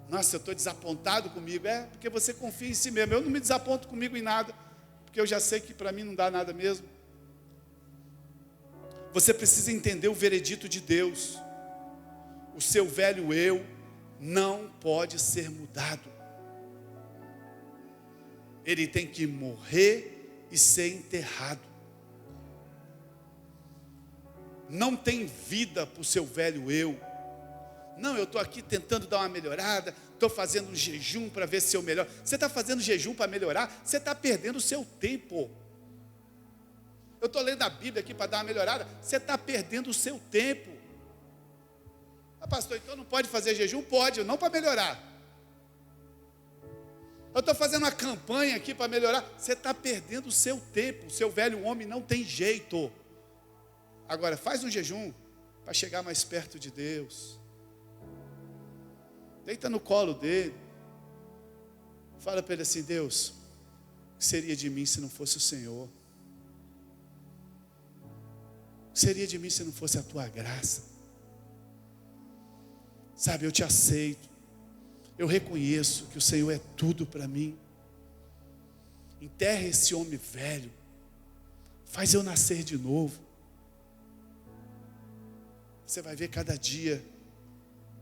Nossa, eu estou desapontado comigo. É porque você confia em si mesmo. Eu não me desaponto comigo em nada, porque eu já sei que para mim não dá nada mesmo. Você precisa entender o veredito de Deus. O seu velho eu não pode ser mudado. Ele tem que morrer e ser enterrado. Não tem vida para o seu velho eu. Não, eu estou aqui tentando dar uma melhorada, estou fazendo um jejum para ver se eu melhoro. Você está fazendo jejum para melhorar? Você está perdendo o seu tempo. Eu estou lendo a Bíblia aqui para dar uma melhorada. Você está perdendo o seu tempo. Ah, pastor, então não pode fazer jejum? Pode, não para melhorar. Eu estou fazendo uma campanha aqui para melhorar. Você está perdendo o seu tempo. O seu velho homem não tem jeito. Agora, faz um jejum para chegar mais perto de Deus. Deita no colo dele. Fala para ele assim: Deus, o que seria de mim se não fosse o Senhor? O que seria de mim se não fosse a tua graça? Sabe, eu te aceito. Eu reconheço que o Senhor é tudo para mim. Enterra esse homem velho. Faz eu nascer de novo. Você vai ver cada dia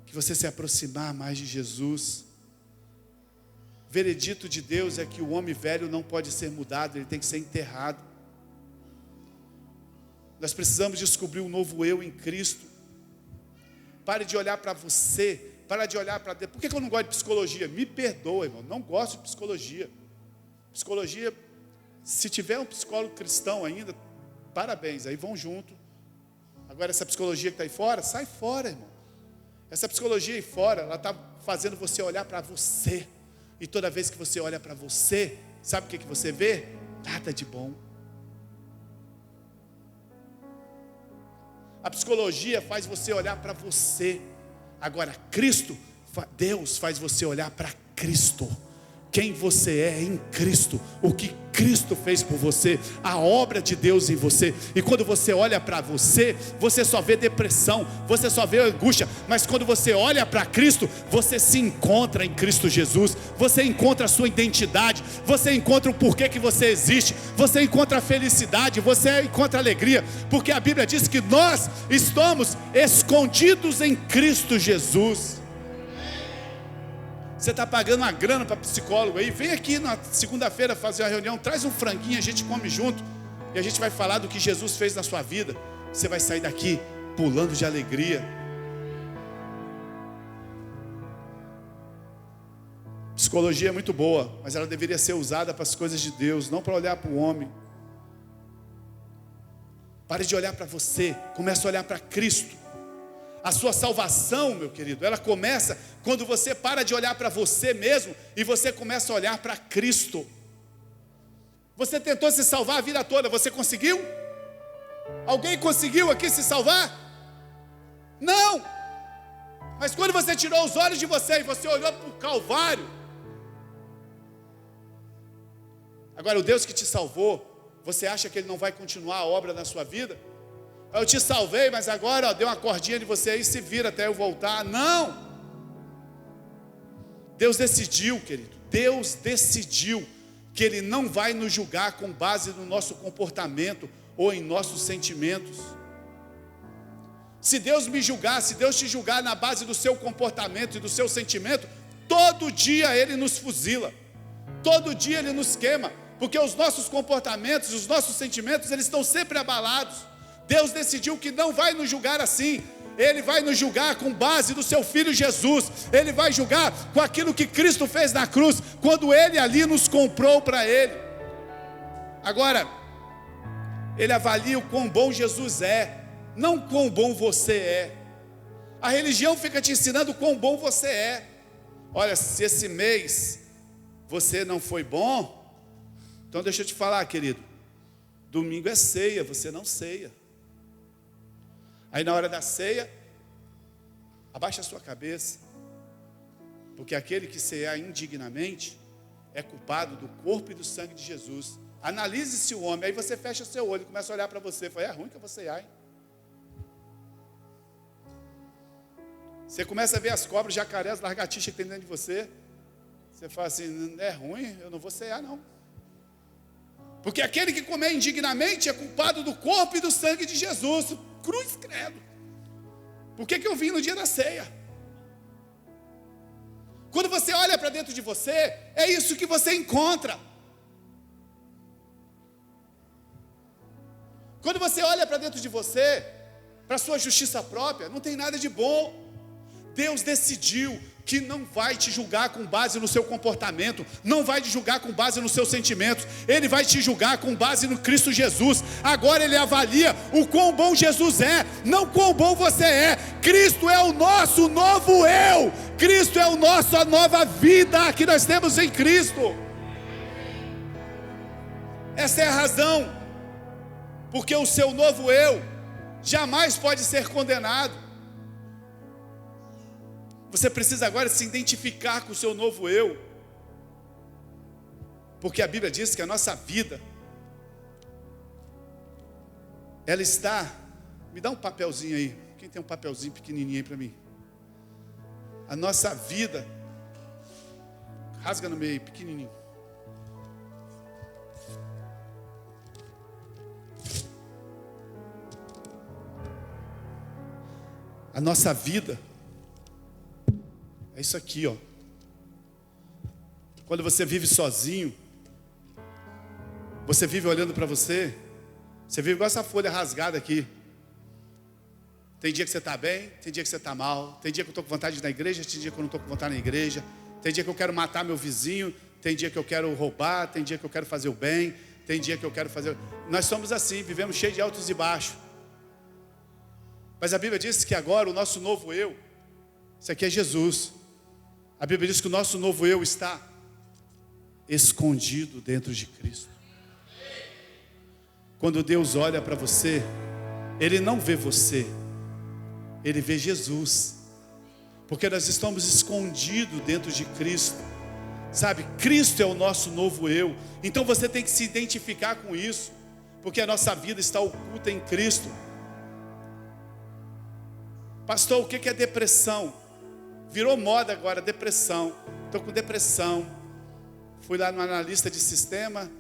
que você se aproximar mais de Jesus. O veredito de Deus é que o homem velho não pode ser mudado, ele tem que ser enterrado. Nós precisamos descobrir um novo eu em Cristo. Pare de olhar para você, para de olhar para Deus. Por que eu não gosto de psicologia? Me perdoa, irmão, não gosto de psicologia. Psicologia, se tiver um psicólogo cristão ainda, parabéns, aí vão junto. Agora essa psicologia que está aí fora, sai fora, irmão. Essa psicologia aí fora, ela está fazendo você olhar para você. E toda vez que você olha para você, sabe o que você vê? Nada de bom. A psicologia faz você olhar para você. Agora Cristo, Deus faz você olhar para Cristo. Quem você é em Cristo, o que Cristo fez por você, a obra de Deus em você. E quando você olha para você, você só vê depressão, você só vê angústia. Mas quando você olha para Cristo, você se encontra em Cristo Jesus. Você encontra a sua identidade, você encontra o porquê que você existe, você encontra a felicidade, você encontra a alegria. Porque a Bíblia diz que nós estamos escondidos em Cristo Jesus. Você está pagando uma grana para psicólogo aí, vem aqui na segunda-feira fazer uma reunião, traz um franguinho, a gente come junto, e a gente vai falar do que Jesus fez na sua vida. Você vai sair daqui pulando de alegria. Psicologia é muito boa, mas ela deveria ser usada para as coisas de Deus, não para olhar para o homem. Pare de olhar para você, comece a olhar para Cristo. A sua salvação, meu querido, ela começa quando você para de olhar para você mesmo e você começa a olhar para Cristo. Você tentou se salvar a vida toda, você conseguiu? Alguém conseguiu aqui se salvar? Não! Mas quando você tirou os olhos de você e você olhou para o Calvário, agora o Deus que te salvou, você acha que Ele não vai continuar a obra na sua vida? Eu te salvei, mas agora deu uma cordinha de você aí, se vira até eu voltar. Não! Deus decidiu, querido, Deus decidiu que Ele não vai nos julgar com base no nosso comportamento ou em nossos sentimentos. Se Deus me julgar, se Deus te julgar na base do seu comportamento e do seu sentimento, todo dia Ele nos fuzila, todo dia Ele nos queima, porque os nossos comportamentos, os nossos sentimentos, eles estão sempre abalados. Deus decidiu que não vai nos julgar assim. Ele vai nos julgar com base no seu Filho Jesus. Ele vai julgar com aquilo que Cristo fez na cruz, quando Ele ali nos comprou para Ele. Agora, Ele avalia o quão bom Jesus é, não quão bom você é. A religião fica te ensinando o quão bom você é. Olha, se esse mês você não foi bom, então deixa eu te falar, querido, domingo é ceia, você não ceia. Aí na hora da ceia, abaixa a sua cabeça, porque aquele que cear indignamente é culpado do corpo e do sangue de Jesus. Analise-se o homem, aí você fecha o seu olho e começa a olhar para você, fala, é ruim que eu vou cear, hein? Você começa a ver as cobras, jacarés, lagartixas que tem dentro de você. Você fala assim, é ruim, eu não vou cear não. Porque aquele que comer indignamente é culpado do corpo e do sangue de Jesus. Cruz credo. Por que eu vim no dia da ceia? Quando você olha para dentro de você, é isso que você encontra. Quando você olha para dentro de você, para a sua justiça própria, não tem nada de bom. Deus decidiu que não vai te julgar com base no seu comportamento, não vai te julgar com base nos seus sentimentos, Ele vai te julgar com base no Cristo Jesus. Agora Ele avalia o quão bom Jesus é, não quão bom você é. Cristo é o nosso novo eu, Cristo é a nova vida que nós temos em Cristo. Essa é a razão, porque o seu novo eu jamais pode ser condenado. Você precisa agora se identificar com o seu novo eu, porque a Bíblia diz que a nossa vida, ela está, me dá um papelzinho aí, quem tem um papelzinho pequenininho aí para mim? A nossa vida, rasga no meio, pequenininho. A nossa vida é isso aqui, ó. Quando você vive sozinho, você vive olhando para você, você vive igual essa folha rasgada aqui. Tem dia que você está bem, tem dia que você está mal, tem dia que eu estou com vontade de ir na igreja, tem dia que eu não estou com vontade na igreja, tem dia que eu quero matar meu vizinho, tem dia que eu quero roubar, tem dia que eu quero fazer o bem, tem dia que eu quero fazer... Nós somos assim, vivemos cheio de altos e baixos. Mas a Bíblia diz que agora o nosso novo eu, isso aqui é Jesus. A Bíblia diz que o nosso novo eu está escondido dentro de Cristo. Quando Deus olha para você, Ele não vê você, Ele vê Jesus. Porque nós estamos escondidos dentro de Cristo. Sabe, Cristo é o nosso novo eu. Então você tem que se identificar com isso, porque a nossa vida está oculta em Cristo. Pastor, o que é depressão? Virou moda agora, depressão. Estou com depressão. Fui lá no analista de sistema,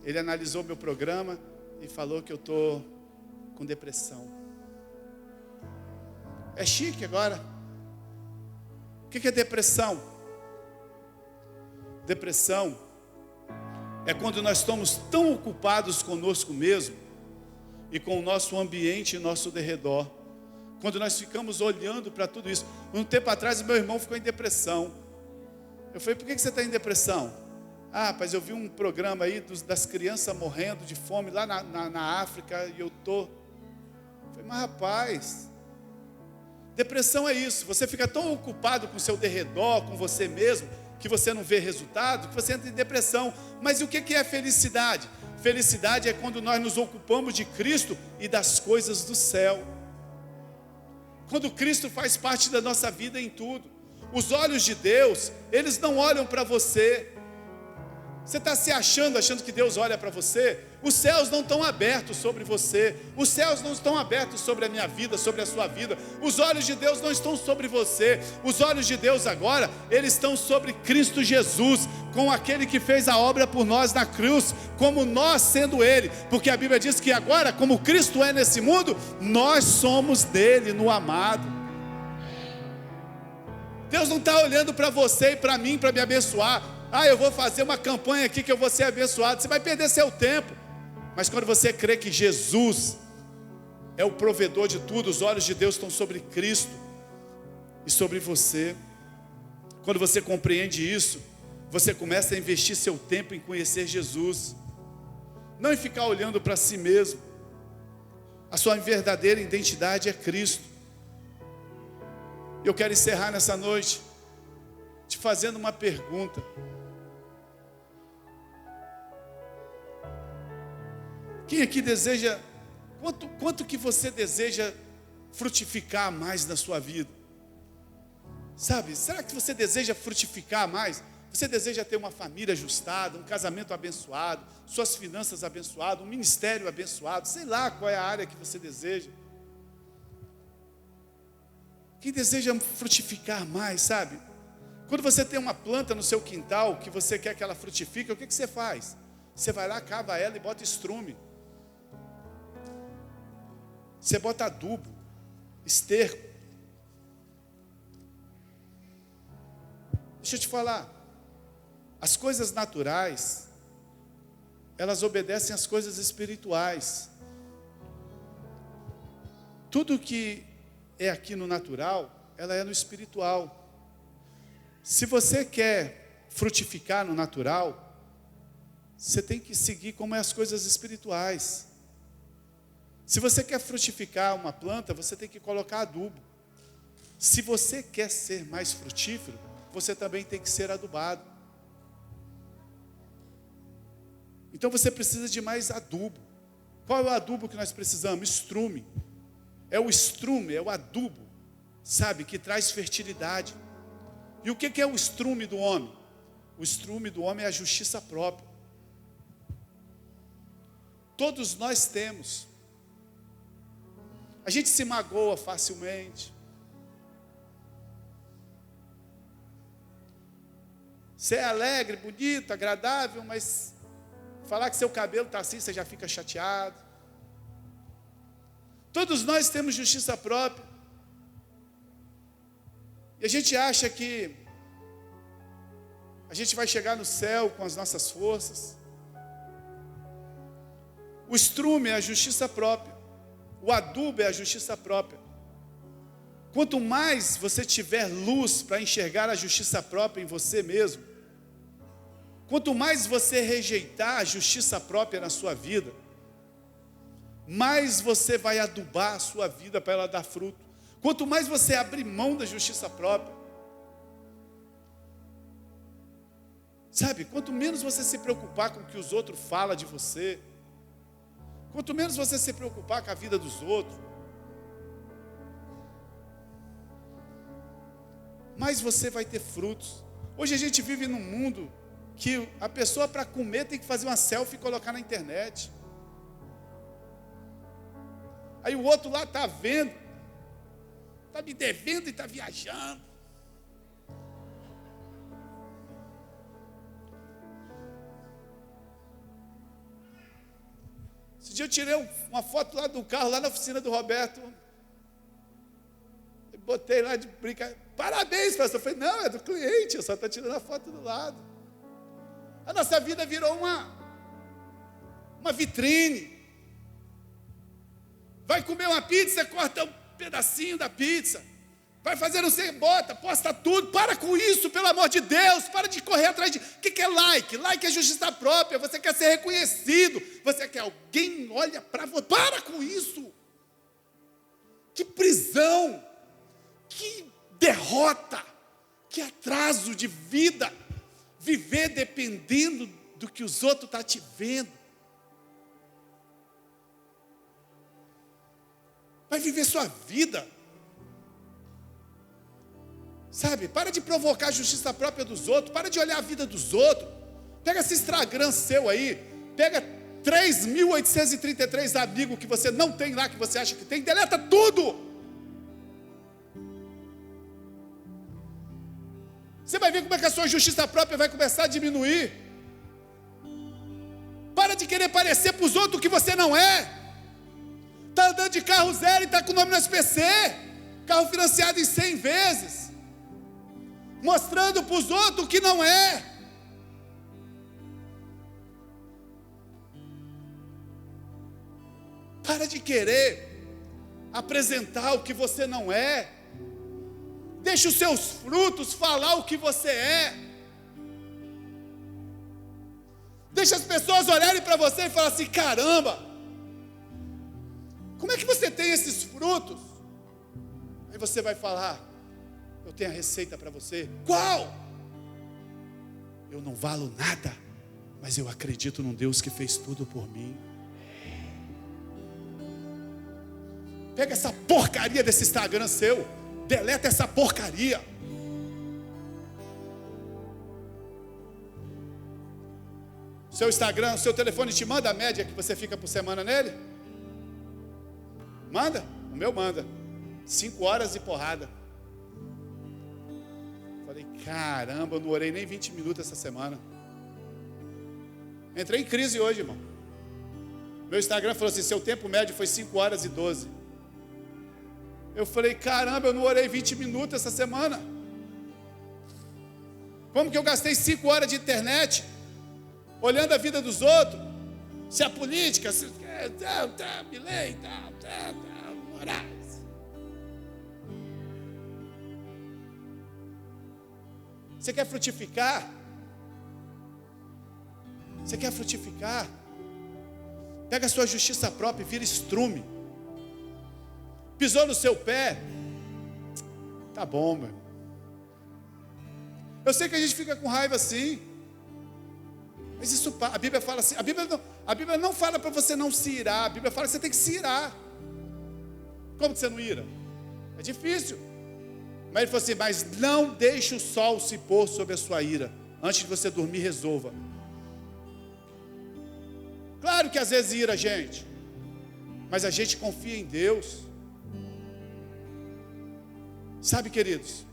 ele analisou meu programa e falou que eu estou com depressão. É chique agora. O que é depressão? Depressão é quando nós estamos tão ocupados conosco mesmo e com o nosso ambiente e nosso derredor. Quando nós ficamos olhando para tudo isso. Um tempo atrás, meu irmão ficou em depressão. Eu falei, por que você está em depressão? Ah, rapaz, eu vi um programa aí das crianças morrendo de fome lá na África e eu estou... Falei, mas rapaz, depressão é isso. Você fica tão ocupado com o seu derredor, com você mesmo, que você não vê resultado, que você entra em depressão. Mas o que é felicidade? Felicidade é quando nós nos ocupamos de Cristo e das coisas do céu. Quando Cristo faz parte da nossa vida em tudo. Os olhos de Deus, eles não olham para você. Você está se achando que Deus olha para você? Os céus não estão abertos sobre você. Os céus não estão abertos sobre a minha vida, sobre a sua vida. Os olhos de Deus não estão sobre você. Os olhos de Deus agora, eles estão sobre Cristo Jesus, com aquele que fez a obra por nós na cruz, como nós sendo Ele. Porque a Bíblia diz que agora, como Cristo é nesse mundo, nós somos dele no amado. Deus não está olhando para você e para mim para me abençoar. Ah, eu vou fazer uma campanha aqui que eu vou ser abençoado. Você vai perder seu tempo. Mas quando você crê que Jesus é o provedor de tudo, os olhos de Deus estão sobre Cristo e sobre você. Quando você compreende isso, você começa a investir seu tempo em conhecer Jesus, não em ficar olhando para si mesmo. A sua verdadeira identidade é Cristo. Eu quero encerrar nessa noite te fazendo uma pergunta. Quem aqui deseja, quanto que você deseja frutificar mais na sua vida? Sabe, será que você deseja frutificar mais? Você deseja ter uma família ajustada, um casamento abençoado, suas finanças abençoadas, um ministério abençoado, sei lá qual é a área que você deseja. Quem deseja frutificar mais, sabe? Quando você tem uma planta no seu quintal, que você quer que ela frutifique, o que você faz? Você vai lá, cava ela e bota estrume. Você bota adubo, esterco. Deixa eu te falar. As coisas naturais, elas obedecem às coisas espirituais. Tudo que é aqui no natural, ela é no espiritual. Se você quer frutificar no natural, você tem que seguir como é as coisas espirituais. Se você quer frutificar uma planta, você tem que colocar adubo. Se você quer ser mais frutífero, você também tem que ser adubado. Então você precisa de mais adubo. Qual é o adubo que nós precisamos? Estrume. É o estrume, é o adubo, sabe, que traz fertilidade. E o que é o estrume do homem? O estrume do homem é a justiça própria. Todos nós temos. A gente se magoa facilmente. Você é alegre, bonito, agradável, mas falar que seu cabelo está assim, você já fica chateado. Todos nós temos justiça própria. E a gente acha que a gente vai chegar no céu com as nossas forças. O estrume é a justiça própria. O adubo é a justiça própria. Quanto mais você tiver luz para enxergar a justiça própria em você mesmo, quanto mais você rejeitar a justiça própria na sua vida, mais você vai adubar a sua vida para ela dar fruto. Quanto mais você abrir mão da justiça própria, sabe, quanto menos você se preocupar com o que os outros falam de você, quanto menos você se preocupar com a vida dos outros, mais você vai ter frutos. Hoje a gente vive num mundo que a pessoa para comer tem que fazer uma selfie e colocar na internet. Aí o outro lá está vendo, está me devendo e está viajando. Esse dia eu tirei uma foto lá do carro, lá na oficina do Roberto. Eu botei lá de brincadeira. Parabéns, pastor. Eu falei, não, é do cliente, eu só estou tirando a foto do lado. A nossa vida virou uma vitrine. Vai comer uma pizza, corta um pedacinho da pizza. Vai fazer não sei, bota, posta tudo. Para com isso, pelo amor de Deus. Para de correr atrás de... O que é like? Like é justiça própria. Você quer ser reconhecido. Você quer alguém olha para você. Para com isso. Que prisão. Que derrota. Que atraso de vida. Viver dependendo do que os outros estão te vendo. Vai viver sua vida. Sabe, para de provocar a justiça própria dos outros. Para de olhar a vida dos outros. Pega esse Instagram seu aí. Pega 3.833 amigos que você não tem lá, que você acha que tem. Deleta tudo. Você vai ver como é que a sua justiça própria vai começar a diminuir. Para de querer parecer para os outros o que você não é. Está andando de carro zero e está com o nome no SPC. Carro financiado em 100 vezes. Mostrando para os outros o que não é. Para de querer apresentar o que você não é. Deixa os seus frutos falar o que você é. Deixa as pessoas olharem para você e falar assim: caramba, como é que você tem esses frutos? Aí você vai falar: eu tenho a receita para você. Qual? Eu não valo nada, mas eu acredito num Deus que fez tudo por mim. Pega essa porcaria desse Instagram seu, deleta essa porcaria. Seu Instagram, seu telefone te manda a média que você fica por semana nele? Manda? O meu manda. 5 horas de porrada. Falei, caramba, eu não orei nem 20 minutos essa semana. Entrei em crise hoje, irmão. Meu Instagram falou assim: seu tempo médio foi 5 horas e 12. Eu falei, caramba, eu não orei 20 minutos essa semana. Como que eu gastei 5 horas de internet olhando a vida dos outros? Se a política, Milei, Moraes. Você quer frutificar? Você quer frutificar? Pega a sua justiça própria e vira estrume. Pisou no seu pé? Tá bom, meu. Eu sei que a gente fica com raiva assim. Mas isso, a Bíblia fala assim, a Bíblia não fala para você não se irar, a Bíblia fala que você tem que se irar. Como que você não ira? É difícil. Mas ele falou assim: mas não deixe o sol se pôr sobre a sua ira. Antes de você dormir, resolva. Claro que às vezes ira a gente, mas a gente confia em Deus. Sabe, queridos,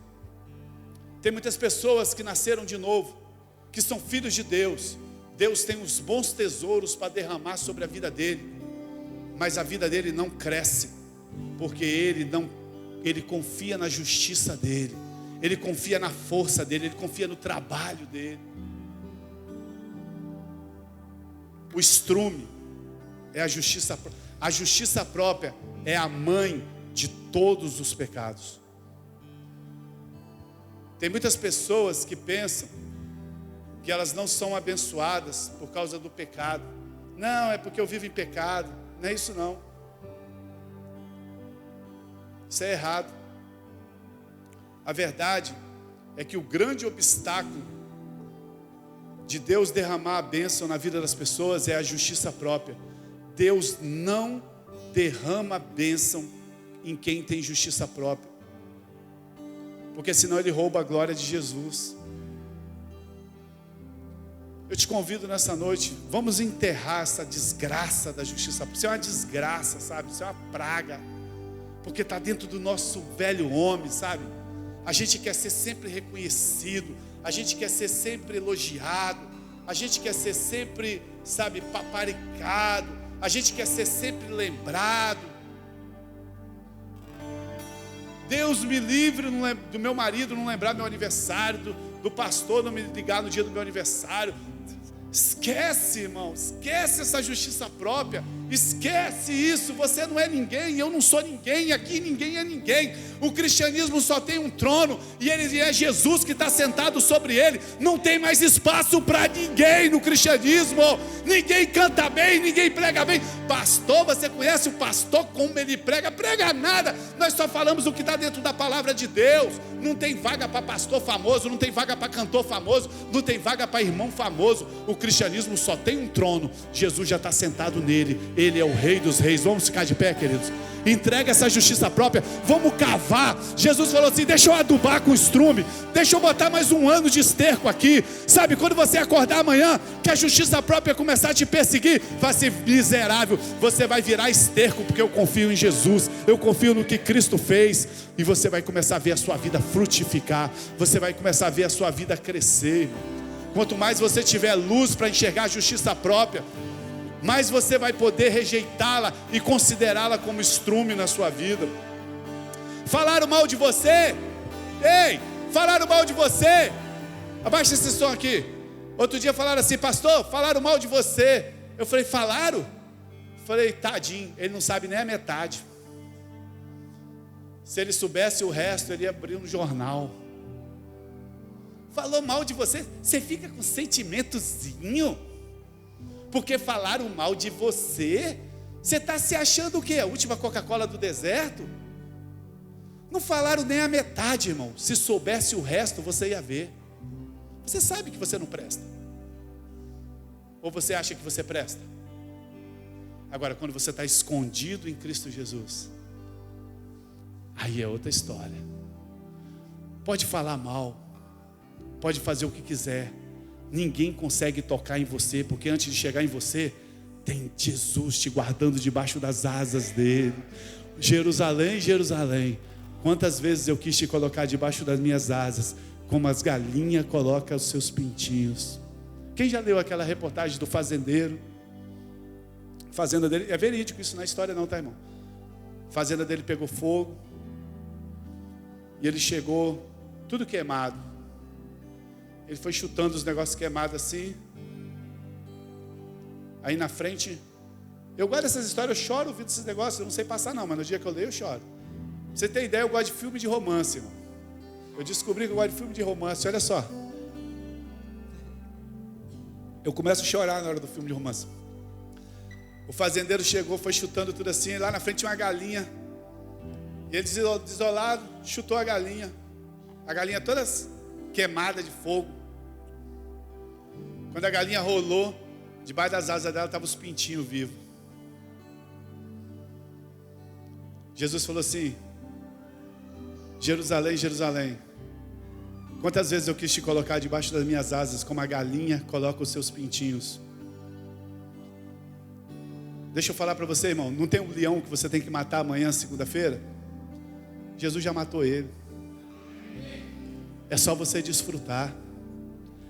tem muitas pessoas que nasceram de novo, que são filhos de Deus. Deus tem uns bons tesouros para derramar sobre a vida dele, mas a vida dele não cresce, porque ele confia na justiça dele, ele confia na força dele, ele confia no trabalho dele. O estrume é a justiça própria é a mãe de todos os pecados. Tem muitas pessoas que pensam que elas não são abençoadas por causa do pecado. Não, é porque eu vivo em pecado. Não é isso não. Isso é errado. A verdade é que o grande obstáculo de Deus derramar a bênção na vida das pessoas é a justiça própria. Deus não derrama a bênção em quem tem justiça própria, porque senão ele rouba a glória de Jesus. Eu te convido nessa noite, vamos enterrar essa desgraça da justiça. Isso é uma desgraça, sabe? Isso é uma praga, porque está dentro do nosso velho homem, sabe? A gente quer ser sempre reconhecido, a gente quer ser sempre elogiado, a gente quer ser sempre, sabe, paparicado, a gente quer ser sempre lembrado. Deus me livre do meu marido não lembrar meu aniversário, do pastor não me ligar no dia do meu aniversário. Esquece, irmão, esquece essa justiça própria, esquece isso. Você não é ninguém, eu não sou ninguém, aqui ninguém é ninguém. O cristianismo só tem um trono e ele é Jesus que está sentado sobre ele. Não tem mais espaço para ninguém no cristianismo. Ninguém canta bem, ninguém prega bem. Pastor, você conhece o pastor como ele prega? Prega nada. Nós só falamos o que está dentro da palavra de Deus. Não tem vaga para pastor famoso, não tem vaga para cantor famoso, não tem vaga para irmão famoso. O cristianismo só tem um trono, Jesus já está sentado nele, ele é o rei dos reis. Vamos ficar de pé, queridos. Entrega essa justiça própria, vamos cavar. Jesus falou assim: deixa eu adubar com estrume, deixa eu botar mais um ano de esterco aqui. Sabe, quando você acordar amanhã, que a justiça própria começar a te perseguir, vai ser miserável, você vai virar esterco, porque eu confio em Jesus, eu confio no que Cristo fez. E você vai começar a ver a sua vida frutificar, você vai começar a ver a sua vida crescer. Quanto mais você tiver luz para enxergar a justiça própria, mais você vai poder rejeitá-la e considerá-la como estrume na sua vida. Falaram mal de você? Ei, falaram mal de você? Abaixa esse som aqui. Outro dia falaram assim: pastor, falaram mal de você. Eu falei: falaram? Eu falei: tadinho, ele não sabe nem a metade. Se ele soubesse o resto, ele ia abrir um jornal. Falou mal de você, você fica com sentimentozinho porque falaram mal de você? Você está se achando o quê? A última Coca-Cola do deserto? Não falaram nem a metade, irmão. Se soubesse o resto, você ia ver. Você sabe que você não presta, ou você acha que você presta? Agora, quando você está escondido em Cristo Jesus, aí é outra história. Pode falar mal, pode fazer o que quiser, ninguém consegue tocar em você, porque antes de chegar em você, tem Jesus te guardando debaixo das asas dele. Jerusalém, Jerusalém, quantas vezes eu quis te colocar debaixo das minhas asas, como as galinhas colocam os seus pintinhos. Quem já leu aquela reportagem do fazendeiro? A fazenda dele, é verídico isso, não é história não, tá, irmão? A fazenda dele pegou fogo, e ele chegou tudo queimado. Ele foi chutando os negócios queimados assim. Aí na frente, eu guardo essas histórias, eu choro ouvindo esses negócios, eu não sei passar não, mas no dia que eu leio eu choro. Pra você ter ideia, eu gosto de filme de romance, irmão. Eu descobri que eu gosto de filme de romance, olha só. Eu começo a chorar na hora do filme de romance. O fazendeiro chegou, foi chutando tudo assim, e lá na frente tinha uma galinha. E ele desolado, chutou a galinha toda queimada de fogo. Quando a galinha rolou, debaixo das asas dela estavam os pintinhos vivos. Jesus falou assim: Jerusalém, Jerusalém, quantas vezes eu quis te colocar debaixo das minhas asas, como a galinha coloca os seus pintinhos. Deixa eu falar para você, irmão, não tem um leão que você tem que matar amanhã, segunda-feira? Jesus já matou ele. É só você desfrutar.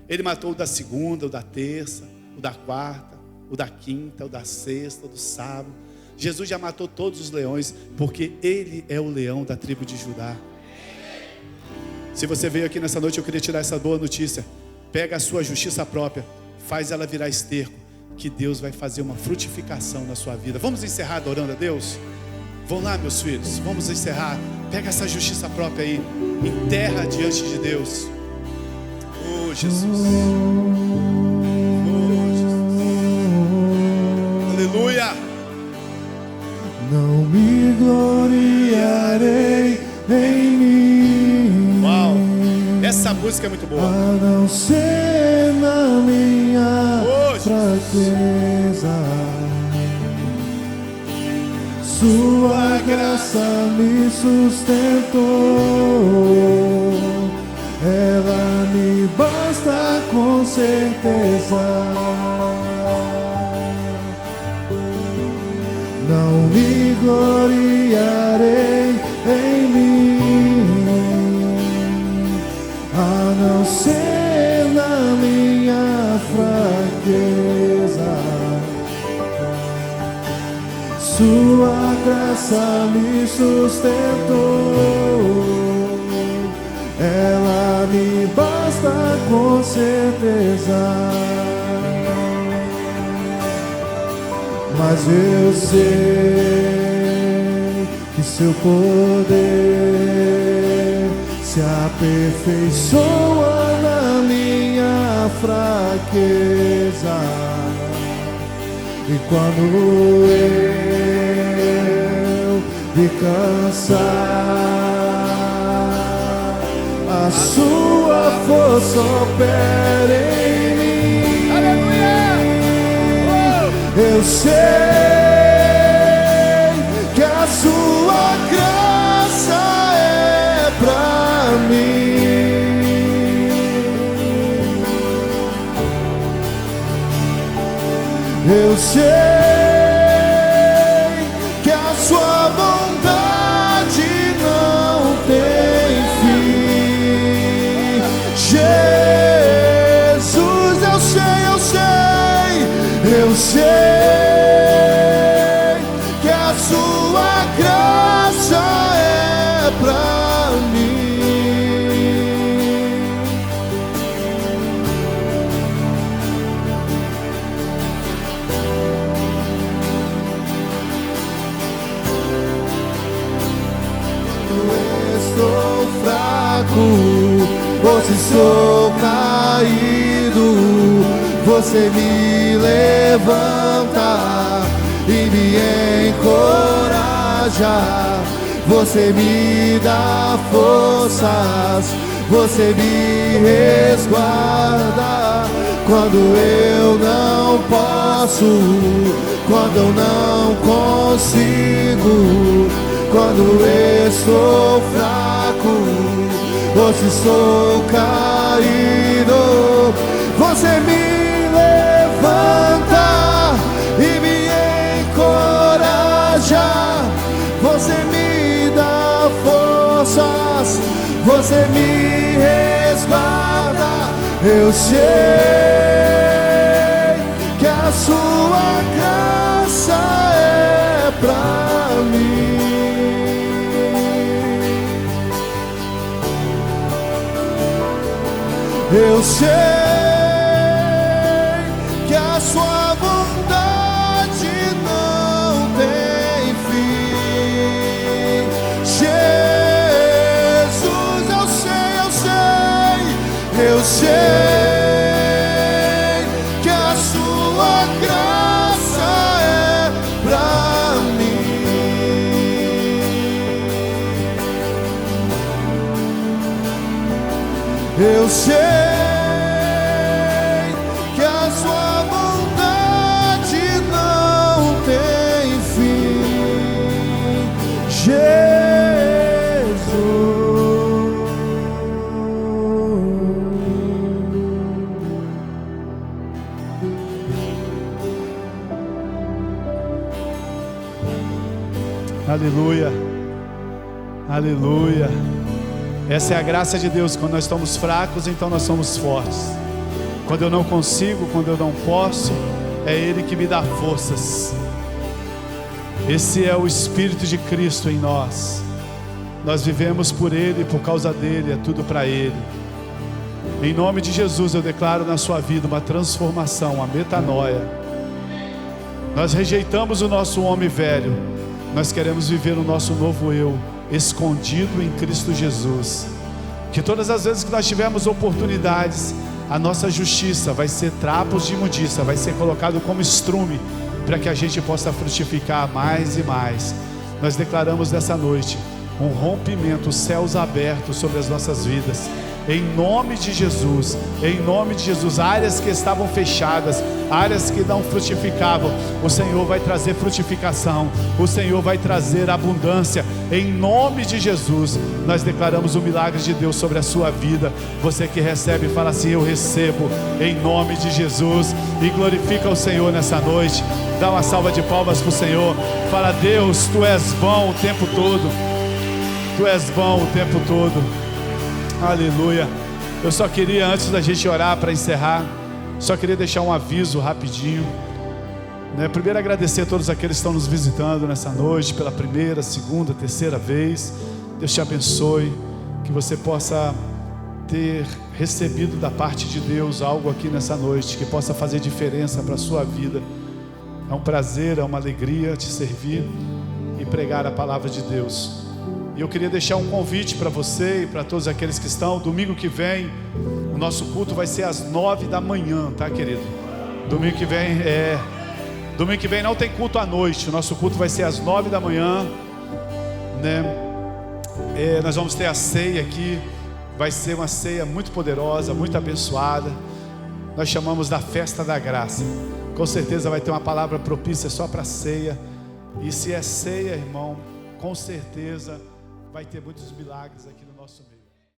Ele matou o da segunda, o da terça, o da quarta, o da quinta, o da sexta, o do sábado. Jesus já matou todos os leões, porque Ele é o leão da tribo de Judá. Se você veio aqui nessa noite, eu queria te dar essa boa notícia. Pega a sua justiça própria, faz ela virar esterco, que Deus vai fazer uma frutificação na sua vida. Vamos encerrar adorando a Deus? Vão lá, meus filhos, vamos encerrar. Pega essa justiça própria aí, enterra diante de Deus. Oh, Jesus. Oh, Jesus. Aleluia. Não me gloriarei em mim. Uau, essa música é muito boa. A não ser na minha fraqueza, Sua graça me sustentou. Ela me basta com certeza. Não me gloriarei em mim, a não ser na minha fraqueza. Sua graça me sustentou. Ela me basta com certeza. mas eu sei que seu poder se aperfeiçoa na minha fraqueza. E quando eu me cansar, a sua força opera em mim. Aleluia! Eu sei que a sua graça é pra mim. Eu sei que a sua bondade não tem fim. Jesus, eu sei que a sua graça é pra mim. Eu estou fraco, ou se sou caído, você me levanta e me encoraja. Você me dá forças, você me resguarda quando eu não posso, quando eu não consigo, quando eu estou fraco, ou se sou caído, você me levanta e me encoraja. Você me dá forças, você me resguarda. Eu sei que a sua graça é pra mim. Eu sei que a sua bondade não tem fim. Jesus, eu sei que a sua graça é pra mim. Eu sei que a sua bondade não tem fim. Jesus. Aleluia, aleluia. Essa é a graça de Deus. Quando nós estamos fracos, então nós somos fortes. Quando eu não consigo, quando eu não posso, é Ele que me dá forças. Esse é o Espírito de Cristo em nós. Nós vivemos por Ele, por causa dEle, é tudo para Ele. Em nome de Jesus eu declaro na sua vida uma transformação, uma metanoia. Nós rejeitamos o nosso homem velho. Nós queremos viver o nosso novo eu, escondido em Cristo Jesus. Que todas as vezes que nós tivermos oportunidades, a nossa justiça vai ser trapos de imundícia, vai ser colocado como estrume, para que a gente possa frutificar mais e mais. Nós declaramos nessa noite um rompimento, os céus abertos sobre as nossas vidas. Em nome de Jesus, áreas que estavam fechadas, áreas que não frutificavam, o Senhor vai trazer frutificação, o Senhor vai trazer abundância. Em nome de Jesus, nós declaramos o milagre de Deus sobre a sua vida. Você que recebe, fala assim: eu recebo, em nome de Jesus, e glorifica o Senhor nessa noite. Dá uma salva de palmas para o Senhor. Fala: Deus, Tu és bom o tempo todo, Tu és bom o tempo todo. Aleluia. Eu só queria, antes da gente orar para encerrar, só queria deixar um aviso rapidinho, né? Primeiro agradecer a todos aqueles que estão nos visitando nessa noite, pela primeira, segunda, terceira vez. Deus te abençoe, que você possa ter recebido da parte de Deus algo aqui nessa noite, que possa fazer diferença para a sua vida. É um prazer, é uma alegria te servir e pregar a palavra de Deus. E eu queria deixar um convite para você e para todos aqueles que estão. Domingo que vem, o nosso culto vai ser às 9 da manhã, tá, querido? Domingo que vem não tem culto à noite. O nosso culto vai ser às 9 da manhã, né? Nós vamos ter a ceia aqui. Vai ser uma ceia muito poderosa, muito abençoada. Nós chamamos da festa da graça. Com certeza vai ter uma palavra propícia só para ceia. E se é ceia, irmão, com certeza vai ter muitos milagres aqui no nosso meio.